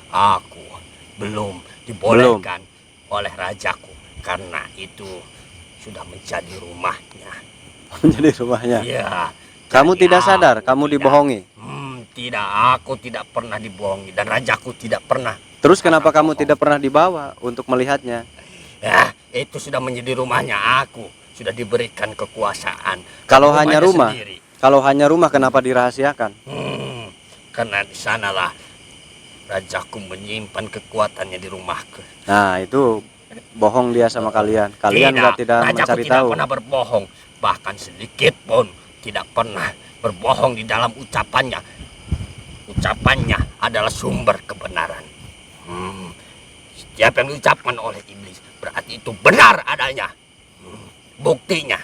Aku belum dibolehkan oleh rajaku karena itu sudah menjadi rumahnya. Menjadi rumahnya? Iya. Kamu Jadi tidak sadar, aku kamu tidak- dibohongi? Tidak, aku tidak pernah dibohongi dan rajaku tidak pernah. Terus kenapa kamu tidak pernah dibawa untuk melihatnya? Ya, itu sudah menjadi rumahnya aku. Sudah diberikan kekuasaan. Kalau Rumahnya hanya rumah, sendiri. kalau hanya rumah kenapa dirahasiakan? Karena di sanalah rajaku menyimpan kekuatannya di rumahku. Nah itu bohong dia sama kalian. Kalian tidak rajaku mencari tidak tahu. pernah berbohong, bahkan sedikit pun tidak pernah berbohong di dalam ucapannya. Ucapannya adalah sumber kebenaran. Setiap yang diucapkan oleh iblis berarti itu benar adanya. Buktinya,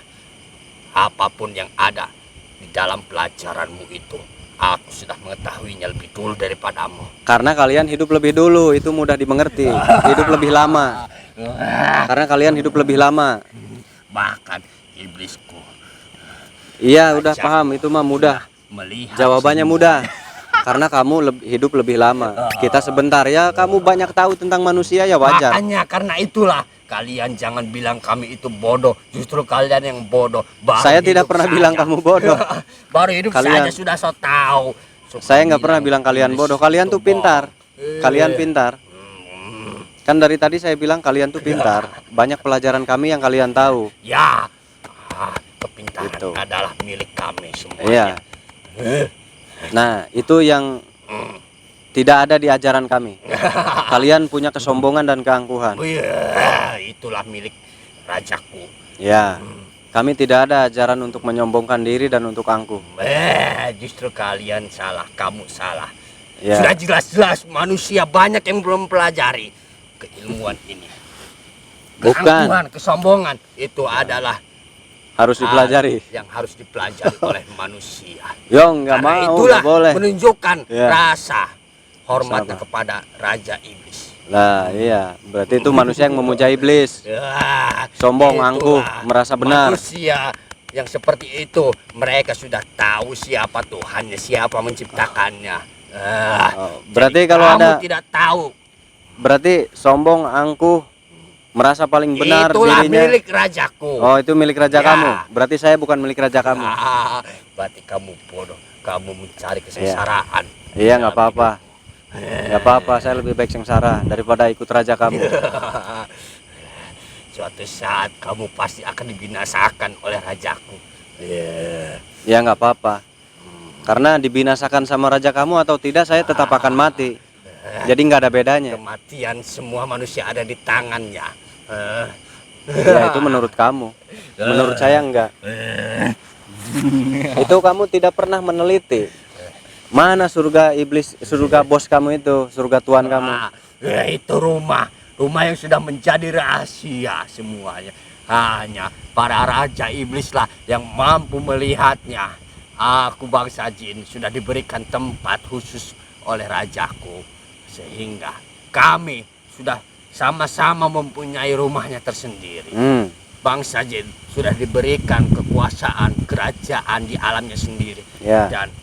apapun yang ada di dalam pelajaranmu itu, aku sudah mengetahuinya lebih dulu daripadamu. Karena kalian hidup lebih dulu, itu mudah dimengerti. Hidup lebih lama. Karena kalian hidup lebih lama. Bahkan iblisku Iya, udah paham, itu mah mudah. melihat Jawabannya semua. mudah. Karena kamu hidup lebih lama. Kita sebentar ya, kamu banyak tahu tentang manusia ya wajar. Makanya karena itulah kalian jangan bilang kami itu bodoh. Justru kalian yang bodoh. Baru Saya tidak hidup pernah saja. bilang kamu bodoh. Baru hidup Kalian- saja sudah so tahu. Suka Saya nggak pernah bilang kalian iblis bodoh. Kalian itu tuh pintar. bodoh. Kalian pintar. Kan dari tadi saya bilang kalian tuh pintar. Banyak pelajaran kami yang kalian tahu. Ya, kepintaran Gitu. adalah milik kami Iya. semuanya. Nah, itu yang tidak ada di ajaran kami. Kalian punya kesombongan dan keangkuhan. Itulah milik rajaku. Ya. Kami tidak ada ajaran untuk menyombongkan diri dan untuk angkuh. Justru kalian salah, kamu salah. Ya. Sudah jelas-jelas manusia banyak yang belum pelajari keilmuan ini. Bukan. Keangkuhan, kesombongan itu adalah Harus dipelajari. yang harus dipelajari oleh manusia. Yo, nggak Karena mau, itulah nggak boleh. menunjukkan Ya. rasa hormatnya Apa? kepada Raja Iblis. Lah, iya. Berarti itu manusia yang memuja iblis. Ya, Sombong, itulah angkuh, merasa benar. Manusia yang seperti itu, mereka sudah tahu siapa Tuhannya, siapa menciptakannya. Berarti Jadi kalau kamu ada, tidak tahu, berarti sombong, angkuh, merasa paling benar itulah dirinya. milik rajaku. Oh, itu milik raja Ya. kamu. Berarti saya bukan milik raja kamu. Berarti kamu bodoh, kamu mencari kesengsaraan. Iya, nggak apa-apa. Nggak apa-apa, saya lebih baik sengsara daripada ikut raja kamu. Suatu saat kamu pasti akan dibinasakan oleh rajaku. Ya nggak apa-apa. Karena dibinasakan sama raja kamu atau tidak, saya tetap akan mati. Jadi nggak ada bedanya. Kematian semua manusia ada di tangannya. Ya itu menurut kamu. Menurut saya enggak. Itu kamu tidak pernah meneliti. Mana surga iblis, surga bos kamu itu, surga tuan kamu? Itu rumah yang sudah menjadi rahasia semuanya. Hanya para raja iblis lah yang mampu melihatnya. Aku bangsa jin sudah diberikan tempat khusus oleh rajaku, sehingga kami sudah sama-sama mempunyai rumahnya tersendiri. Bangsa jin sudah diberikan kekuasaan kerajaan di alamnya sendiri. Dan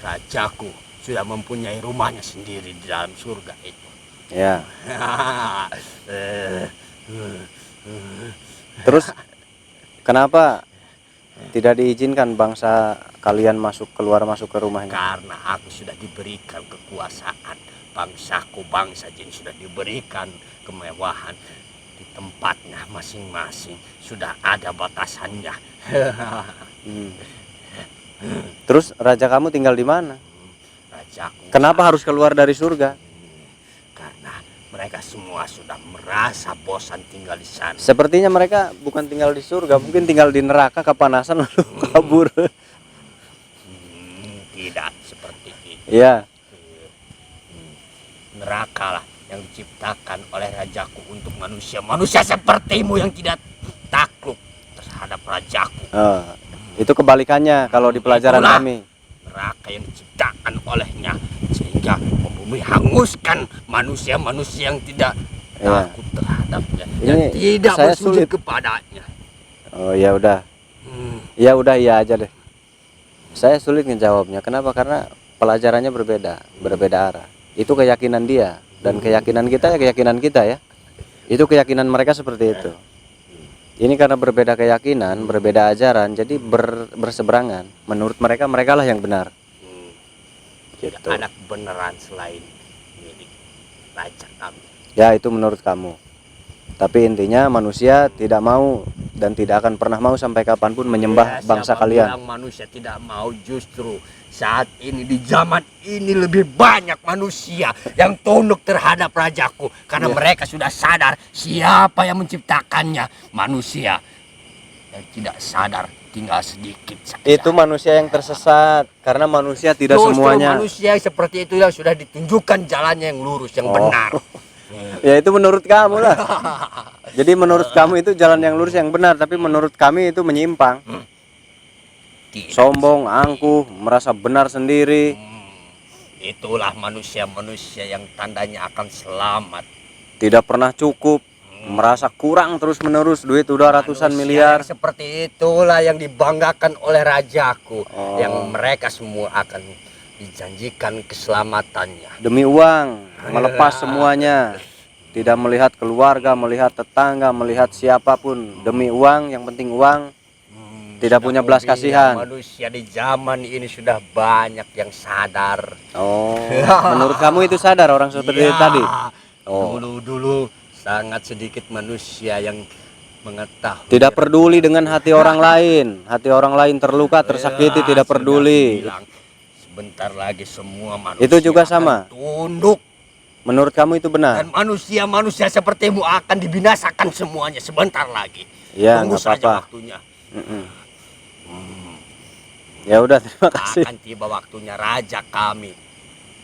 rajaku sudah mempunyai rumahnya sendiri di dalam surga itu. Terus kenapa tidak diizinkan bangsa kalian keluar masuk ke rumahnya? Karena aku sudah diberikan kekuasaan. Bangsaku, bangsa jin sudah diberikan kemewahan. Di tempatnya masing-masing sudah ada batasannya. Terus raja kamu tinggal di mana? Rajaku. Kenapa harus keluar dari surga? Karena mereka semua sudah merasa bosan tinggal di sana. Sepertinya mereka bukan tinggal di surga, mungkin tinggal di neraka kepanasan lalu kabur. Tidak seperti itu. Iya. Neraka lah yang diciptakan oleh rajaku untuk manusia sepertimu yang tidak takluk terhadap rajaku. Itu kebalikannya kalau di pelajaran kami. Neraka yang diciptakan olehnya sehingga membumi hanguskan manusia yang tidak takut terhadapnya, yang tidak bersujud kepadanya. Oh ya udah, ya udah iya aja deh. Saya sulit ngejawabnya. Kenapa? Karena pelajarannya berbeda arah. Itu keyakinan dia dan keyakinan kita ya keyakinan kita ya. Itu keyakinan mereka seperti itu. Ini karena berbeda keyakinan, berbeda ajaran, jadi berseberangan. Menurut mereka, merekalah yang benar. Gitu. Ada kebenaran selain milik raja kami. Ya itu menurut kamu. Tapi intinya manusia tidak mau dan tidak akan pernah mau sampai kapanpun menyembah bangsa kalian. Bilang manusia tidak mau, justru saat ini di zaman ini lebih banyak manusia yang tunduk terhadap rajaku karena mereka sudah sadar siapa yang menciptakannya. Manusia yang tidak sadar tinggal sedikit saja. Itu manusia yang tersesat karena manusia tidak semuanya. Manusia seperti itu yang sudah ditunjukkan jalannya yang lurus, yang benar. Ya itu menurut kamu lah. Jadi menurut kamu itu jalan yang lurus yang benar, tapi menurut kami itu menyimpang. Sombong, angkuh, merasa benar sendiri. Itulah manusia-manusia yang tandanya akan selamat. Tidak pernah cukup, merasa kurang terus-menerus, duit udah ratusan miliar. Seperti itulah yang dibanggakan oleh rajaku, yang mereka semua akan dijanjikan keselamatannya. Demi uang, melepas semuanya. Tidak melihat keluarga, melihat tetangga, melihat siapapun. Demi uang, yang penting uang. Tidak punya belas kasihan. Manusia di zaman ini sudah banyak yang sadar. Menurut kamu itu sadar orang seperti itu tadi? Dulu sangat sedikit manusia yang mengetahui. Tidak peduli dengan hati orang lain. Hati orang lain terluka, tersakiti, tidak peduli. Sebentar lagi semua manusia itu juga sama. Tunduk. Menurut kamu itu benar? Dan manusia sepertimu akan dibinasakan semuanya sebentar lagi. Ya, tunggu saja waktunya. Ya udah, terima kasih. Akan tiba waktunya raja kami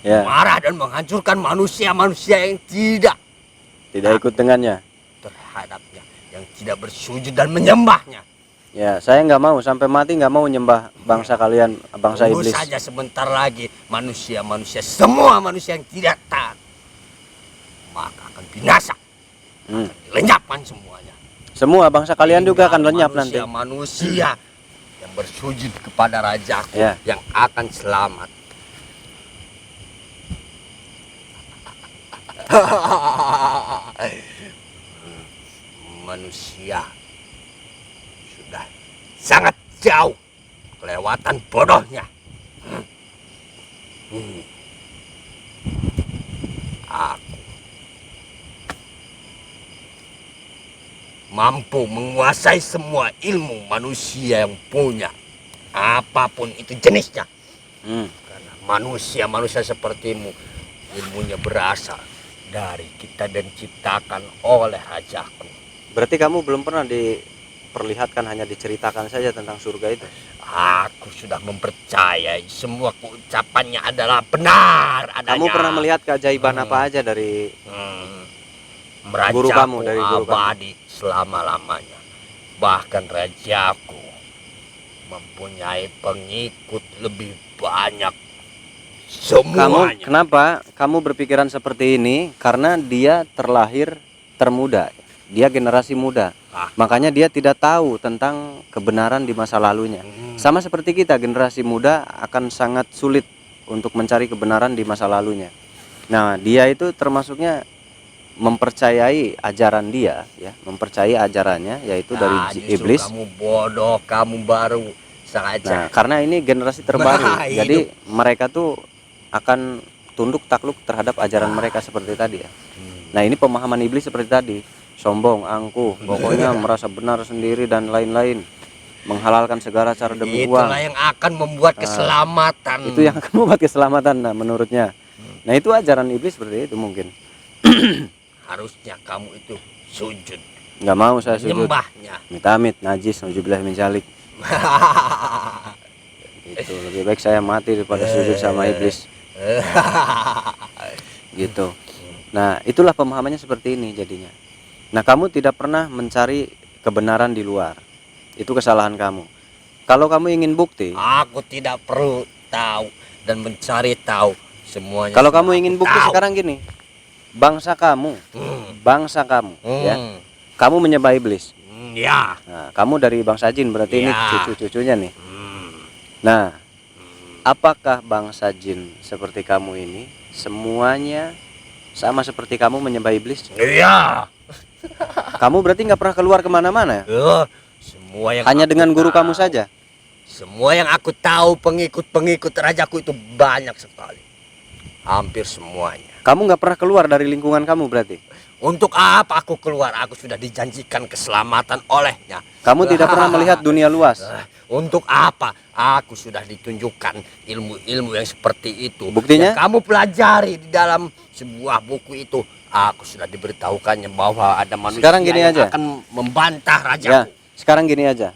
marah dan menghancurkan manusia-manusia yang tidak ikut dengannya, terhadapnya, yang tidak bersujud dan menyembahnya. Ya, saya nggak mau sampai mati, nggak mau nyembah bangsa kalian, bangsa iblis. Tunggu saja sebentar lagi manusia-manusia, semua manusia yang tidak taat, maka akan binasa, akan dilenyapkan semuanya. Semua bangsa kalian juga akan lenyap nanti. Manusia yang bersujud kepada rajaku yang akan selamat. Manusia sudah sangat jauh kelewatan bodohnya. Aku mampu menguasai semua ilmu manusia yang punya, apapun itu jenisnya. Karena manusia sepertimu ilmunya berasal dari kita dan diciptakan oleh rajaku. Berarti kamu belum pernah diperlihatkan, hanya diceritakan saja tentang surga itu. Aku sudah mempercayai semua ucapannya adalah benar adanya. Kamu pernah melihat keajaiban apa aja dari guru Rajaku kamu, dari guru kamu? abadi selama-lamanya. Bahkan rajaku mempunyai pengikut lebih banyak. Kamu Semuanya. kenapa kamu berpikiran seperti ini? Karena dia terlahir termuda, dia generasi muda, makanya dia tidak tahu tentang kebenaran di masa lalunya. Sama seperti kita, generasi muda akan sangat sulit untuk mencari kebenaran di masa lalunya. Nah, dia itu termasuknya mempercayai ajaran dia, ya, mempercayai ajarannya, yaitu dari Justru iblis. kamu bodoh, kamu baru saja. Nah, karena ini generasi terbaru, jadi mereka tuh akan tunduk takluk terhadap ajaran mereka seperti tadi ya. Nah, ini pemahaman iblis seperti tadi, sombong, angkuh, pokoknya merasa benar sendiri dan lain-lain, menghalalkan segala cara demi uang. Itulah yang akan membuat keselamatan. Itu yang akan membuat keselamatan, nah, menurutnya. Nah, itu ajaran iblis seperti itu mungkin. Harusnya kamu itu sujud. Nggak mau saya sujud. Nyembahnya. Mitamit, najis, nauzubillah min dzalik. Itu lebih baik saya mati daripada sujud sama iblis. Gitu. Nah, itulah pemahamannya seperti ini jadinya. Nah, kamu tidak pernah mencari kebenaran di luar. Itu kesalahan kamu. Kalau kamu ingin bukti, Aku tidak perlu tahu dan mencari tahu semuanya. kalau sudah kamu aku ingin bukti tahu. sekarang gini, bangsa kamu, ya, kamu menyembah iblis. Ya. Nah, kamu dari bangsa jin, berarti ini Ya. cucu-cucunya nih. Nah, apakah bangsa jin seperti kamu ini semuanya sama seperti kamu menyembah iblis? Iya. Kamu berarti nggak pernah keluar kemana-mana ya? Semua yang Hanya aku dengan guru tahu. kamu saja. Semua yang aku tahu, pengikut-pengikut rajaku itu banyak sekali. Hampir semuanya. Kamu nggak pernah keluar dari lingkungan kamu berarti. Untuk apa aku keluar? Aku sudah dijanjikan keselamatan olehnya. Kamu tidak pernah melihat dunia luas. Untuk apa? Aku sudah ditunjukkan ilmu-ilmu yang seperti itu. Buktinya? Yang kamu pelajari di dalam sebuah buku itu. Aku sudah diberitahukannya bahwa ada manusia Sekarang gini yang aja. akan membantah Ya, rajaku. sekarang gini aja.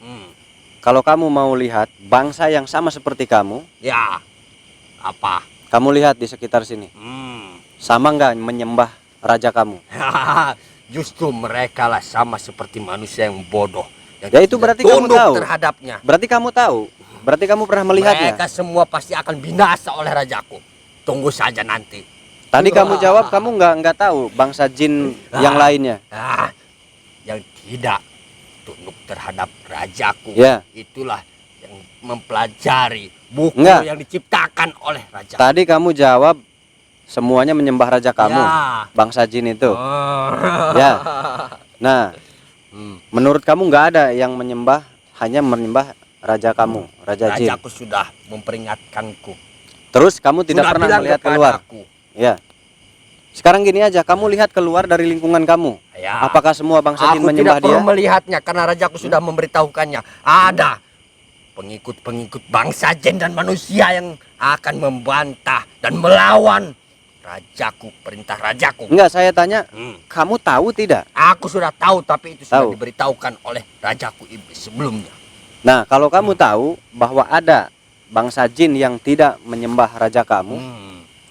Kalau kamu mau lihat bangsa yang sama seperti kamu, Ya, apa? kamu lihat di sekitar sini. Sama nggak menyembah raja kamu? Justru mereka lah sama seperti manusia yang bodoh. Yang Ya, itu tidak berarti kamu tunduk tahu. terhadapnya. Berarti kamu tahu. Berarti kamu pernah melihatnya. Mereka semua pasti akan binasa oleh rajaku. Tunggu saja nanti. Tadi kamu jawab kamu nggak tahu bangsa jin yang lainnya. Yang tidak tunduk terhadap rajaku. Ya. Itulah yang mempelajari buku Enggak. yang diciptakan oleh raja. Tadi kamu jawab semuanya menyembah raja kamu, Ya. bangsa jin itu. Ya. Nah, menurut kamu nggak ada yang hanya menyembah raja kamu, raja jin. Rajaku sudah memperingatkanku. Terus kamu tidak Sudah pernah bilang melihat keluar. kepadaku. Ya. Sekarang gini aja, kamu lihat keluar dari lingkungan kamu. Ya. Apakah semua bangsa jin Aku menyembah tidak perlu dia? melihatnya karena rajaku sudah memberitahukannya. Ada pengikut-pengikut bangsa jin dan manusia yang akan membantah dan melawan rajaku, perintah rajaku. Enggak, saya tanya, kamu tahu tidak? Aku sudah tahu, tapi itu sudah Tahu. diberitahukan oleh rajaku iblis sebelumnya. Nah, kalau kamu tahu bahwa ada bangsa jin yang tidak menyembah raja kamu,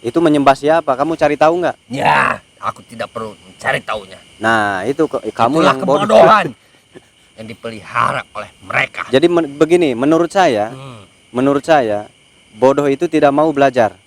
itu menyembah siapa? Kamu cari tahu nggak? Ya, aku tidak perlu mencari tahunya. Nah, itu kamu Itulah yang bodoh. kebodohan yang dipelihara oleh mereka. Jadi begini, menurut saya, bodoh itu tidak mau belajar.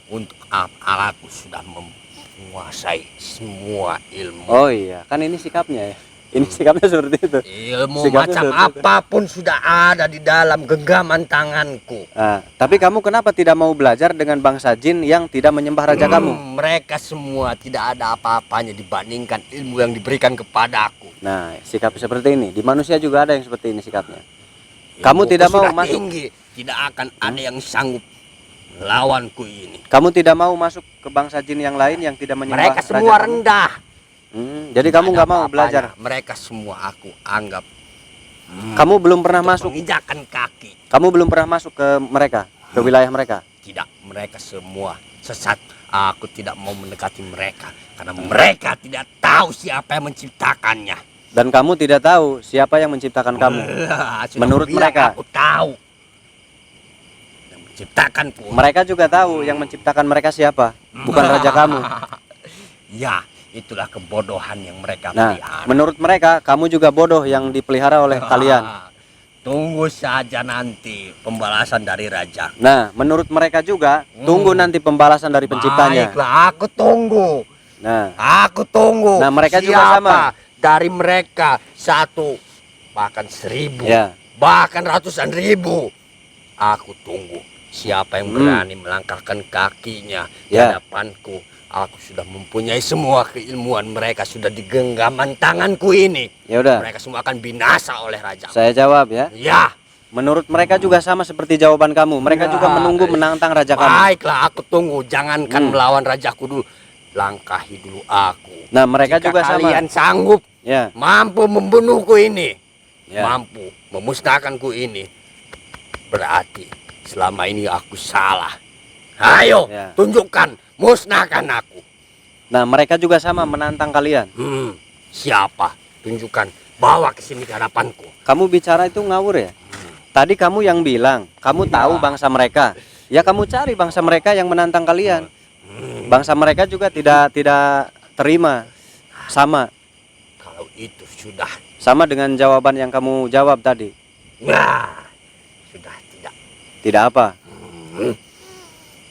Untuk apa aku sudah menguasai semua ilmu. Oh iya, kan ini sikapnya ya. Ini sikapnya seperti itu. Ilmu Sikapnya macam seperti itu. apapun sudah ada di dalam genggaman tanganku. Nah, tapi kamu kenapa tidak mau belajar dengan bangsa jin yang tidak menyembah raja kamu? Mereka semua tidak ada apa-apanya dibandingkan ilmu yang diberikan kepadaku. Nah, sikap seperti ini di manusia juga ada yang seperti ini sikapnya. Kamu Ilmuku tidak mau sudah masuk. tinggi, tidak akan ada yang sanggup lawanku ini. Kamu tidak mau masuk ke bangsa jin yang lain yang tidak menyembah Mereka raja semua kamu? rendah. Jadi Tidak kamu ada nggak mau apa-apanya. belajar. Mereka semua aku anggap Kamu belum pernah masuk. menginjakan kaki. Kamu belum pernah masuk ke mereka, ke wilayah mereka. Tidak, mereka semua sesat. Aku tidak mau mendekati mereka karena mereka tidak tahu siapa yang menciptakannya. Dan kamu tidak tahu siapa yang menciptakan kamu. Sudah Menurut kubilang, mereka. aku tahu. Yang menciptakanku. Mereka juga tahu yang menciptakan mereka siapa, bukan raja kamu. Ya, itulah kebodohan yang mereka Nah, pelihara. menurut mereka kamu juga bodoh yang dipelihara oleh kalian. Tunggu saja nanti pembalasan dari raja. Nah, menurut mereka juga tunggu nanti pembalasan dari penciptanya. Baiklah, aku tunggu. Nah, Aku tunggu. Nah, mereka Siapa juga sama. dari mereka 1, bahkan 1000, Ya. bahkan ratusan ribu. Aku tunggu. Siapa yang berani melangkahkan kakinya di Ya. hadapanku. Aku sudah mempunyai semua keilmuan, mereka sudah di genggaman tanganku ini. ya udah. Mereka semua akan binasa oleh raja. Saya jawab ya. Ya, Menurut mereka juga sama seperti jawaban kamu. Mereka juga menunggu menantang raja kamu. baiklah, aku tunggu. Jangankan melawan rajaku dulu, langkahi dulu aku. Nah, mereka Jika juga sama. kalian sanggup Ya. mampu membunuhku ini, Ya. mampu memusnahkanku ini, berarti selama ini aku salah. Ayo, Ya. tunjukkan, musnahkan aku. Nah, mereka juga sama menantang kalian. Siapa? Tunjukkan, bawa ke sini ke hadapanku. Kamu bicara itu ngawur ya? Tadi kamu yang bilang, kamu tahu bangsa mereka. Ya kamu cari bangsa mereka yang menantang kalian. Bangsa mereka juga tidak terima. Sama Kalau itu sudah, dengan jawaban yang kamu jawab tadi. nah, sudah tidak, Tidak apa?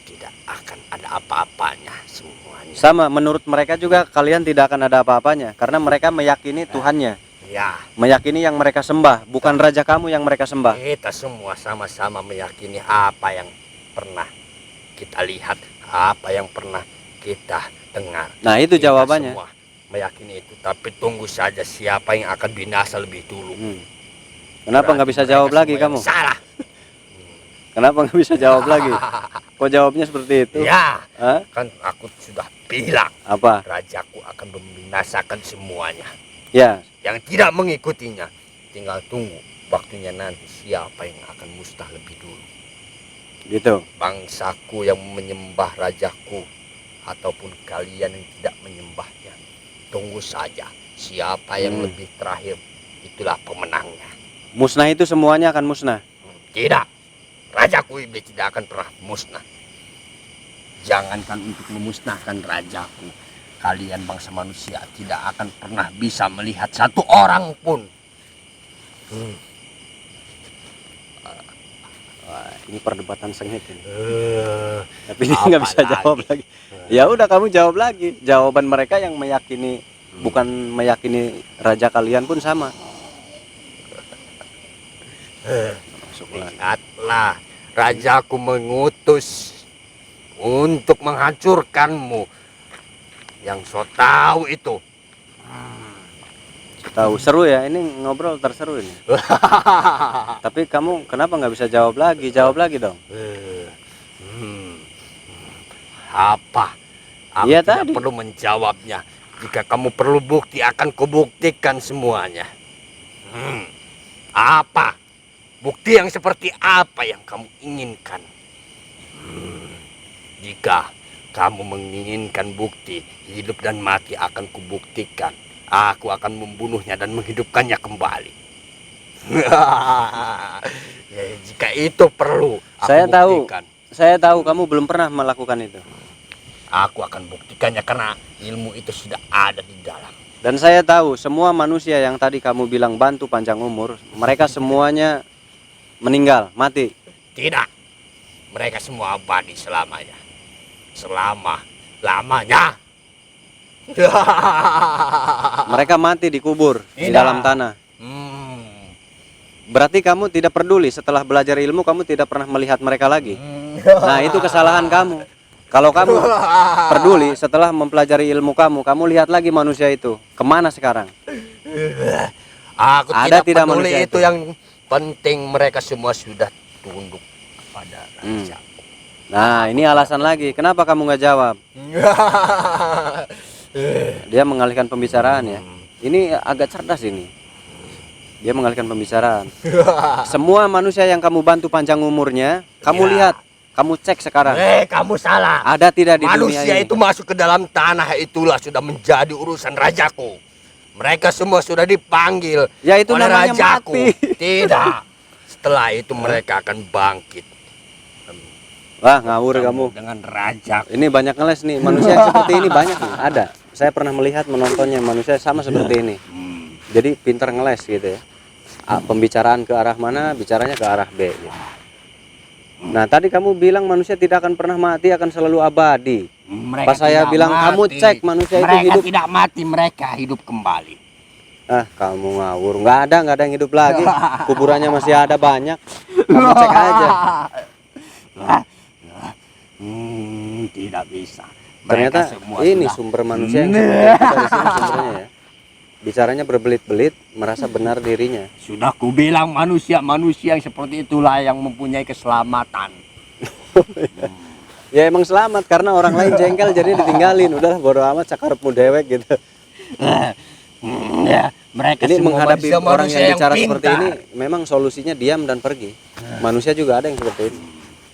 tidak akan ada apa-apanya semuanya. Sama, menurut mereka juga kalian tidak akan ada apa-apanya karena mereka meyakini Tuhannya. Ya, Meyakini yang mereka sembah, bukan raja kamu yang mereka sembah. kita semua sama-sama meyakini apa yang pernah kita lihat, apa yang pernah kita dengar. Nah, itu Kita jawabannya. semua meyakini itu, tapi tunggu saja siapa yang akan binasa lebih dulu. Kenapa nggak bisa Berarti jawab mereka lagi semua yang kamu? Salah. Kenapa nggak bisa jawab lagi? Kok jawabnya seperti itu? Ya, Hah? kan aku sudah bilang Apa? rajaku akan membinasakan semuanya. Ya, Yang tidak mengikutinya, tinggal tunggu waktunya nanti siapa yang akan musnah lebih dulu. gitu. Bangsaku yang menyembah rajaku ataupun kalian yang tidak menyembahnya. Tunggu saja siapa yang lebih terakhir, itulah pemenangnya. Musnah itu semuanya akan musnah. Tidak, rajaku iblis tidak akan pernah musnah. Jangankan untuk memusnahkan rajaku, kalian bangsa manusia tidak akan pernah bisa melihat satu orang pun. Wah, ini perdebatan sengit ini. Tapi dia nggak bisa apalagi. jawab lagi. Ya udah kamu jawab lagi. Jawaban mereka yang meyakini bukan meyakini raja kalian pun sama. Masuklah. Lihatlah, rajaku mengutus untuk menghancurkanmu. Yang so tahu itu. Tahu seru ya ini ngobrol terseru ini. Tapi kamu kenapa nggak bisa jawab lagi? Jawab lagi dong. Apa? Aku Iya tidak tadi. perlu menjawabnya. Jika kamu perlu bukti, akan kubuktikan semuanya. Apa? Bukti yang seperti apa yang kamu inginkan? Jika kamu menginginkan bukti, hidup dan mati akan kubuktikan. Aku akan membunuhnya dan menghidupkannya kembali. Jika itu perlu, aku Saya tahu. buktikan. Saya tahu kamu belum pernah melakukan itu. Aku akan buktikannya karena ilmu itu sudah ada di dalam. Dan saya tahu semua manusia yang tadi kamu bilang bantu panjang umur, mereka semuanya meninggal, mati. Tidak, mereka semua abadi selamanya. Selama-lamanya. Mereka mati dikubur di Tidak. dalam tanah. Berarti kamu tidak peduli setelah belajar ilmu kamu tidak pernah melihat mereka lagi. Nah, itu kesalahan kamu. Kalau kamu peduli setelah mempelajari ilmu kamu lihat lagi manusia itu. Kemana sekarang? Aku Ada tidak tidak peduli manusia itu itu? yang penting mereka semua sudah tunduk pada raja. Nah, ini alasan lagi. Kenapa kamu nggak jawab? Dia mengalihkan pembicaraan ya. Ini agak cerdas ini. Dia mengalihkan pembicaraan. Semua manusia yang kamu bantu panjang umurnya, kamu Ya. lihat, kamu cek sekarang. Kamu salah. Ada tidak di dunia Manusia ini? itu masuk ke dalam tanah itulah sudah menjadi urusan rajaku. Mereka semua sudah dipanggil Ya, itu oleh namanya rajaku. mati. Tidak. Setelah itu mereka akan bangkit. Wah, ngawur kamu. Dengan rajaku. Ini banyak ngeles nih, manusia yang seperti ini banyak nih, ada. Saya pernah melihat menontonnya manusia sama seperti ini. Jadi pintar ngeles gitu ya. Pembicaraan ke arah mana, bicaranya ke arah B gitu. Nah, tadi kamu bilang manusia tidak akan pernah mati, akan selalu abadi. Mereka Pas saya tidak bilang mati. kamu cek manusia itu Mereka hidup. tidak mati, mereka hidup kembali. Ah, kamu ngawur. Nggak ada yang hidup lagi. Kuburannya masih ada banyak. Kamu cek aja. Tidak bisa. Ternyata Mereka semua ini sudah- sumber manusia yang seperti itu dari sini sumbernya ya. Bicaranya berbelit-belit, merasa benar dirinya. Sudah kubilang manusia yang seperti itulah yang mempunyai keselamatan. Ya emang selamat karena orang lain jengkel jadi ditinggalin. Udahlah bodo amat sakarepmu dewek gitu. Ya, mereka Ini semua menghadapi manusia orang yang bicara seperti pintar. ini memang solusinya diam dan pergi. Manusia juga ada yang seperti ini.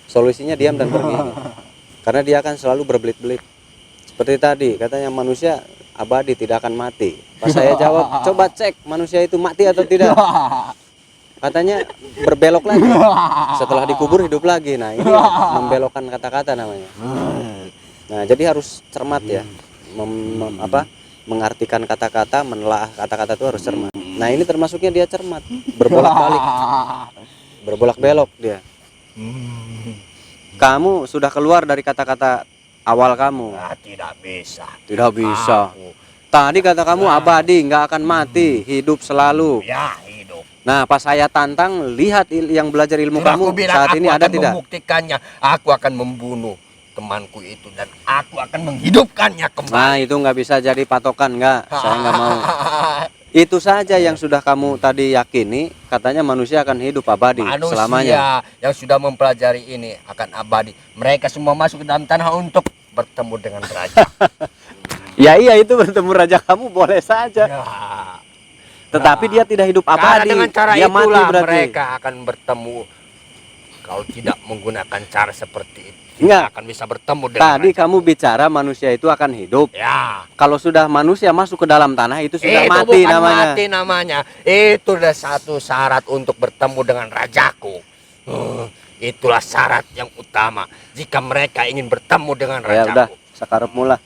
Solusinya diam dan pergi. Karena dia akan selalu berbelit-belit. Seperti tadi katanya manusia abadi tidak akan mati. Pas saya jawab, coba cek manusia itu mati atau tidak. Katanya berbelok lagi. Setelah dikubur hidup lagi. Nah, ini membelokkan kata-kata namanya. Nah, jadi harus cermat ya. Mengartikan kata-kata, menelaah kata-kata itu harus cermat. Nah, ini termasuknya dia cermat, berbolak-balik. Berbolak-belok dia. Kamu sudah keluar dari kata-kata awal kamu. Tidak bisa. Tidak bisa. Tadi kata kamu abadi, nggak akan mati, hidup selalu. Ya, hidup. Nah, pas saya tantang, lihat yang belajar ilmu Sudah kamu aku bilang, saat aku ini ada akan tidak? membuktikannya. Aku akan membunuh temanku itu dan aku akan menghidupkannya kembali. Nah, itu nggak bisa jadi patokan, nggak. Saya nggak mau. Itu saja yang sudah kamu tadi yakini, katanya manusia akan hidup abadi Manusia selamanya. yang sudah mempelajari ini akan abadi. Mereka semua masuk ke dalam tanah untuk bertemu dengan raja. Ya iya, itu bertemu raja kamu boleh saja. Ya. Tetapi dia tidak hidup Karena abadi. dengan cara Dia mati itulah berarti. mereka akan bertemu. Kalau tidak menggunakan cara seperti itu, Enggak. tidak akan bisa bertemu dengan Tadi raja. kamu bicara manusia itu akan hidup. Ya. Kalau sudah manusia masuk ke dalam tanah itu sudah Itu mati bukan namanya. mati namanya. Itu adalah satu syarat untuk bertemu dengan rajaku. Itulah syarat yang utama jika mereka ingin bertemu dengan Ya udah, rajaku. sakarep mula.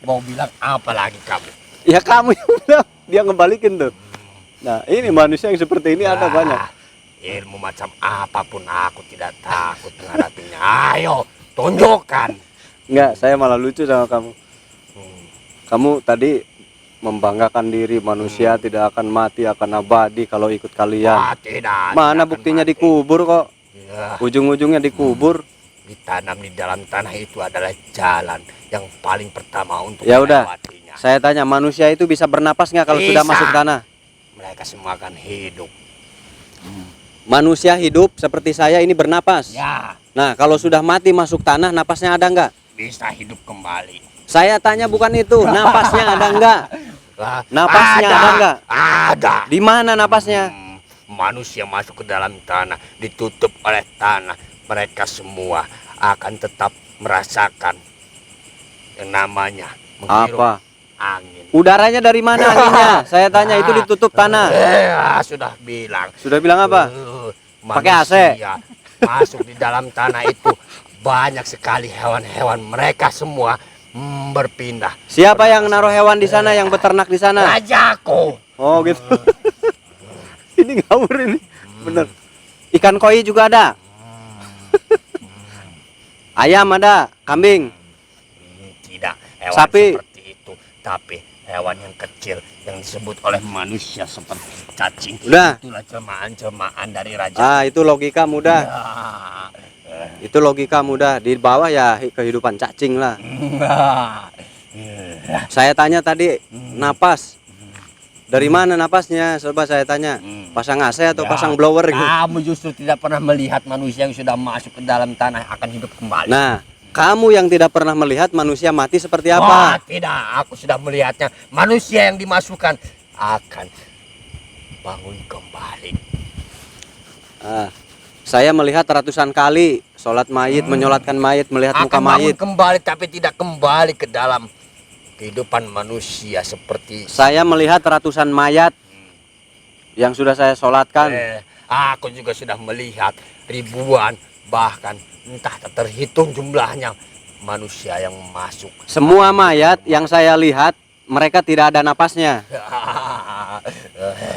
Mau bilang apa lagi kamu? Ya kamu yang bilang, dia ngebalikin tuh. Nah, ini manusia yang seperti ini ada banyak. Ilmu macam apapun aku tidak takut menghadapinya. Ayo, tunjukkan. Enggak, saya malah lucu sama kamu. Kamu tadi membanggakan diri manusia tidak akan mati, akan abadi kalau ikut kalian. Tidak. Mana tidak buktinya akan mati. dikubur kok? Ya, Ujung-ujungnya dikubur. ditanam di dalam tanah itu adalah jalan yang paling pertama untuk Ya udah, melewatinya. saya tanya, manusia itu bisa bernapas nggak kalau sudah Bisa. masuk tanah? Mereka semua akan hidup. Manusia hidup seperti saya ini bernapas. Ya, Nah, kalau sudah mati masuk tanah, napasnya ada nggak? bisa hidup kembali. Saya tanya bukan itu, napasnya ada nggak? Lah, Napasnya ada nggak? Ada. Di mana napasnya? Manusia masuk ke dalam tanah, ditutup oleh tanah. Mereka semua akan tetap merasakan yang namanya menghirup Apa? angin. Udaranya dari mana anginnya? Saya tanya, itu ditutup tanah. Sudah bilang. Sudah bilang apa? Pakai AC? Manusia masuk di dalam tanah itu banyak sekali hewan-hewan. Mereka semua berpindah. Siapa yang naruh hewan di sana, yang beternak di sana? Rajaku. Oh gitu. Ini ngawur ini. Bener. Ikan koi juga ada. Ayam ada, kambing. Tidak hewan Sapi. seperti itu, tapi hewan yang kecil yang disebut oleh manusia seperti cacing. Udah. Itulah jelmaan-jelmaan dari raja. Ah, itu logika mudah. Itu logika mudah. Di bawah ya kehidupan cacing lah. Saya tanya tadi, napas. Dari mana napasnya? Coba saya tanya. Pasang AC atau Ya, pasang blower gitu? Kamu justru tidak pernah melihat manusia yang sudah masuk ke dalam tanah akan hidup kembali. Nah, kamu yang tidak pernah melihat manusia mati seperti Wah, apa? tidak, aku sudah melihatnya. Manusia yang dimasukkan akan bangun kembali. Ah, saya melihat ratusan kali sholat mayit, menyolatkan mayit, melihat muka Akan bangun mayit. kembali tapi tidak kembali ke dalam kehidupan manusia seperti Saya melihat ratusan mayat yang sudah saya sholatkan. aku juga sudah melihat ribuan, bahkan entah tak terhitung jumlahnya manusia yang masuk. Semua mayat yang saya lihat, mereka tidak ada napasnya.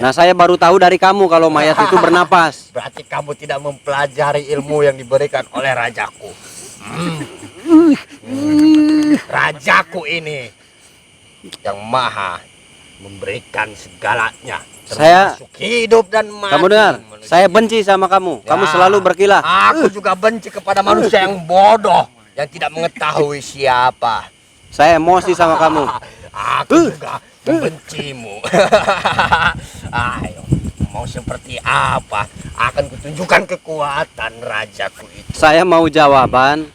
Nah, saya baru tahu dari kamu kalau mayat itu bernapas. Berarti kamu tidak mempelajari ilmu yang diberikan oleh rajaku. Rajaku ini yang maha memberikan segalanya, termasuk hidup dan mati. Kamu dengar? manusia. Saya benci sama kamu. Kamu selalu berkilah. Aku juga benci kepada manusia yang bodoh, yang tidak mengetahui siapa. Saya emosi sama kamu. Aku juga membencimu. Ayo, mau seperti apa? Akan kutunjukkan kekuatan rajaku itu. Saya mau jawaban.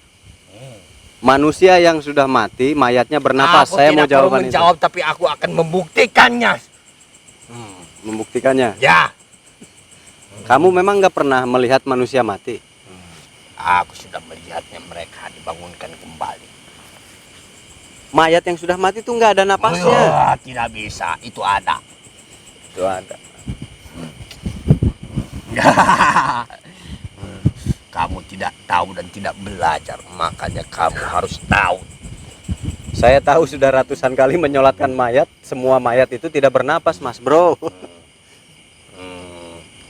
Manusia yang sudah mati, mayatnya bernapas. Aku Saya tidak mau jawaban perlu menjawab, tapi aku akan membuktikannya. Membuktikannya. Ya, Kamu memang nggak pernah melihat manusia mati. aku sudah melihatnya, mereka dibangunkan kembali. Mayat yang sudah mati itu nggak ada napasnya. Tidak bisa, itu ada. Itu ada. Kamu tidak tahu dan tidak belajar, makanya kamu harus tahu. Saya tahu sudah ratusan kali menyolatkan mayat. Semua mayat itu tidak bernapas, Mas Bro.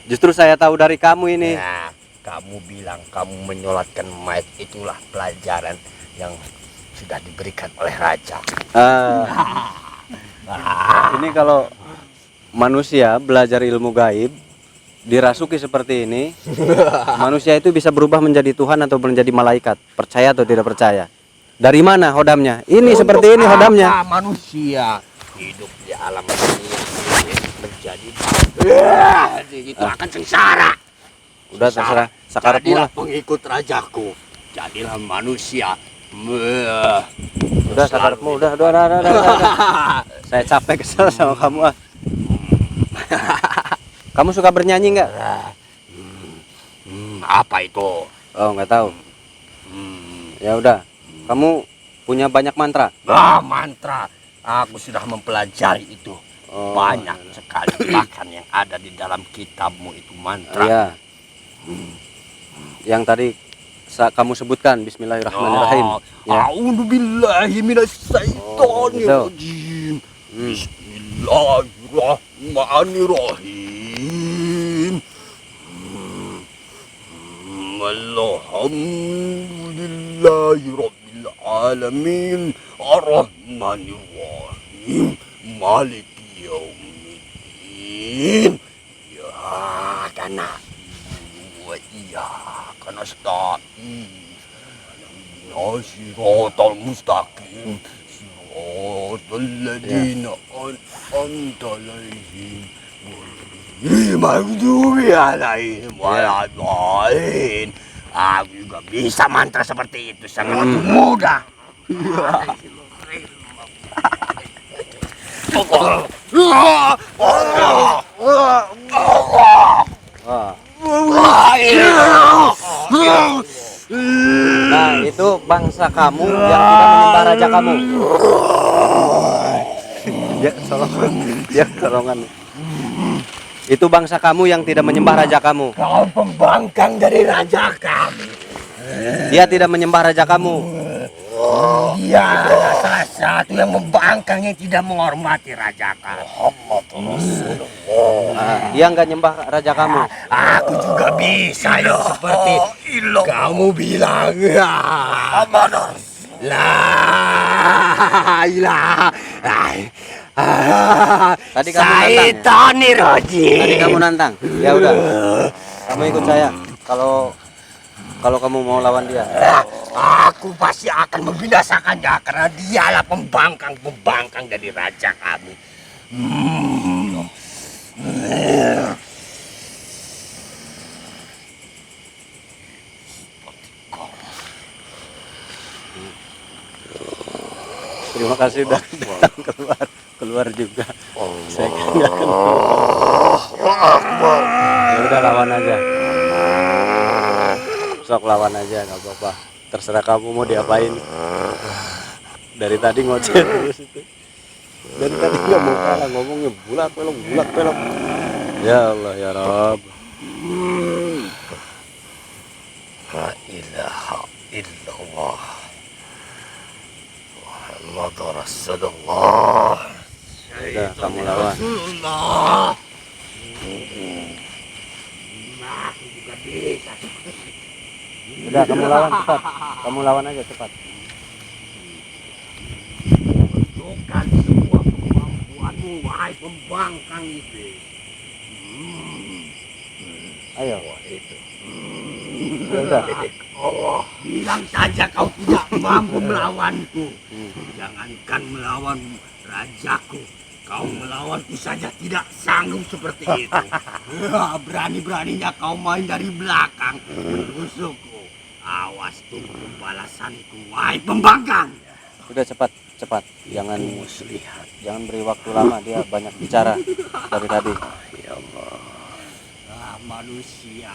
Justru saya tahu dari kamu ini. Nah, kamu bilang kamu menyolatkan mayat, itulah pelajaran yang sudah diberikan oleh raja. Ini kalau manusia belajar ilmu gaib, dirasuki seperti ini, manusia itu bisa berubah menjadi Tuhan atau menjadi malaikat. Percaya atau tidak percaya? Dari mana hodamnya? Ini seperti ini hodamnya. Manusia hidup di alam dunia ini menjadi itu akan sengsara. Udah terserah. Sakarepmu Jadilah lah. pengikut rajaku. Jadilah manusia. Udah sakarepmu. Udah. Saya capek kesel sama kamu. Kamu suka bernyanyi nggak? Apa itu? Oh, nggak tahu. Ya udah. Kamu punya banyak mantra? Mantra. Aku sudah mempelajari itu. Oh. Banyak sekali, bahkan yang ada di dalam kitabmu itu mantra. Iya. Yang tadi kamu sebutkan Bismillahirrahmanirrahim. Ya. A'udzubillahi minasyaitonirrajim. Bismillahirrahmanirrahim. Alhamdulillahi rabbil alamin. Ar-Rahmanirrahim. Maliki yaumiddin. Iyyaka na'budu wa iyyaka nasta'in. Siratal mustaqim. Siratal ladzina an'amta 'alaihim. Maghdubi 'alaihim waladdallin. Aku juga bisa mantra seperti itu, sangat mudah. Nah, itu bangsa kamu yang tidak menyembah raja kamu. Ya, tolongan. Ya, tolongan. Itu bangsa kamu yang tidak menyembah raja kamu. Kau pembangkang dari raja kami. Dia tidak menyembah raja kamu. Dia adalah salah satu yang membangkang, yang tidak menghormati raja kami. Dia nggak nyembah raja kamu. Aku juga bisa yang seperti kamu bilang. La ilaha. Tadi kamu nantang. Tadi kamu nantang. Ya udah. Kamu ikut saya. Kalau kamu mau lawan dia. Aku pasti akan membinasakannya karena dialah pembangkang dari raja kami. Terima kasih udah datang keluar juga. Saya nggak keluar. Ya udah lawan aja. Sok lawan aja nggak apa-apa. Terserah kamu mau diapain. Dari tadi ngoceh terus itu. Dari tadi nggak mau kalah ngomongnya bulat belok. Ya Allah ya Rabb. La ilaha illallah Muhammad Rasulullah. Udah kamu lawan. Rasulullah. Udah kamu lawan cepat. Kamu lawan aja cepat. Tunjukkan semua kemampuanmu, wahai pembangkang itu. Ayo. Itu. Ya udah. Allah, bilang saja kau tidak mampu melawanku. Jangankan melawan rajaku, kau melawanku saja tidak sanggup seperti itu. Berani-beraninya kau main dari belakang menusukku. Awas tunggu balasanku, wahai pembangkang. Udah cepat. Jangan beri waktu lama, dia banyak bicara dari tadi. Ya Allah. Manusia.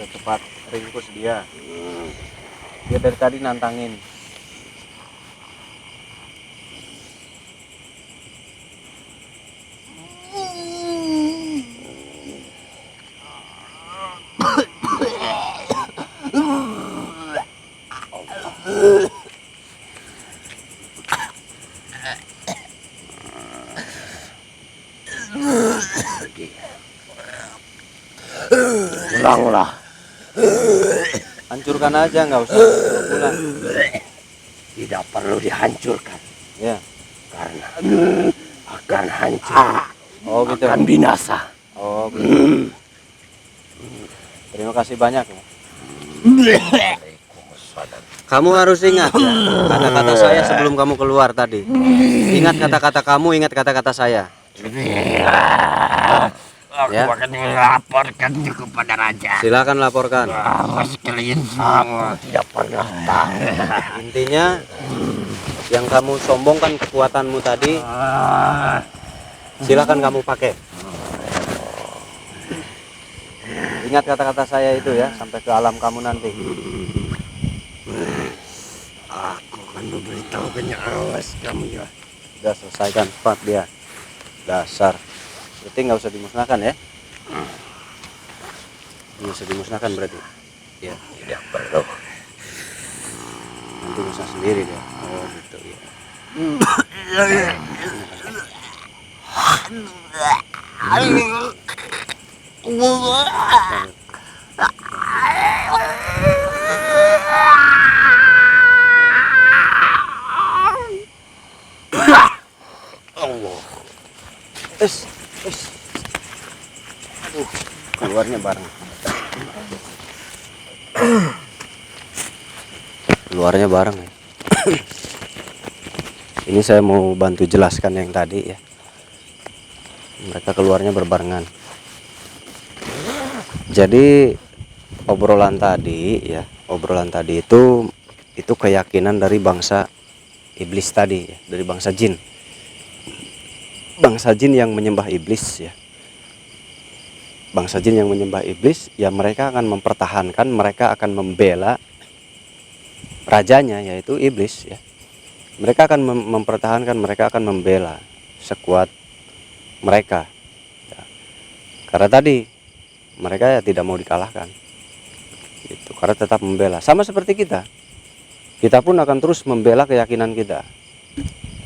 Udah cepat ringkus dia. Dia dari tadi nantangin. Pulanglah. Hancurkan aja, nggak usah pulang. Tidak perlu dihancurkan. Ya. Karena akan hancur. Oh gitu. Akan binasa. Oh gitu. Terima kasih banyak ya. Waalaikumsalam. Kamu harus ingat ya kata-kata saya sebelum kamu keluar tadi. Ingat kata-kata kamu, ingat kata-kata saya. Aku Ya. akan melaporkan kepada raja. Silakan laporkan. Awas kalian semua tidak pernah tahu. Intinya yang kamu sombongkan kekuatanmu tadi, silakan kamu pakai. Ingat kata-kata saya itu ya sampai ke alam kamu nanti. Aku akan memberitahukannya, awas kamu ya. Udah selesaikan cepat dia. Dasar. Berarti nggak usah dimusnahkan ya? Nggak usah dimusnahkan berarti. Ya. Tidak perlu. Nanti musnah sendiri dia. Oh gitu ya. Allah. Es. Aduh, keluarnya bareng. Keluarnya bareng ya. Ini saya mau bantu jelaskan yang tadi ya. Mereka keluarnya berbarengan. Jadi obrolan tadi itu keyakinan dari bangsa iblis tadi ya, dari bangsa jin. Bangsa jin yang menyembah iblis ya. Bangsa jin yang menyembah iblis ya, mereka akan mempertahankan, mereka akan membela rajanya yaitu iblis ya. Mereka akan mempertahankan, mereka akan membela sekuat mereka ya. Karena tadi mereka ya tidak mau dikalahkan gitu, karena tetap membela. Sama seperti kita pun akan terus membela keyakinan kita.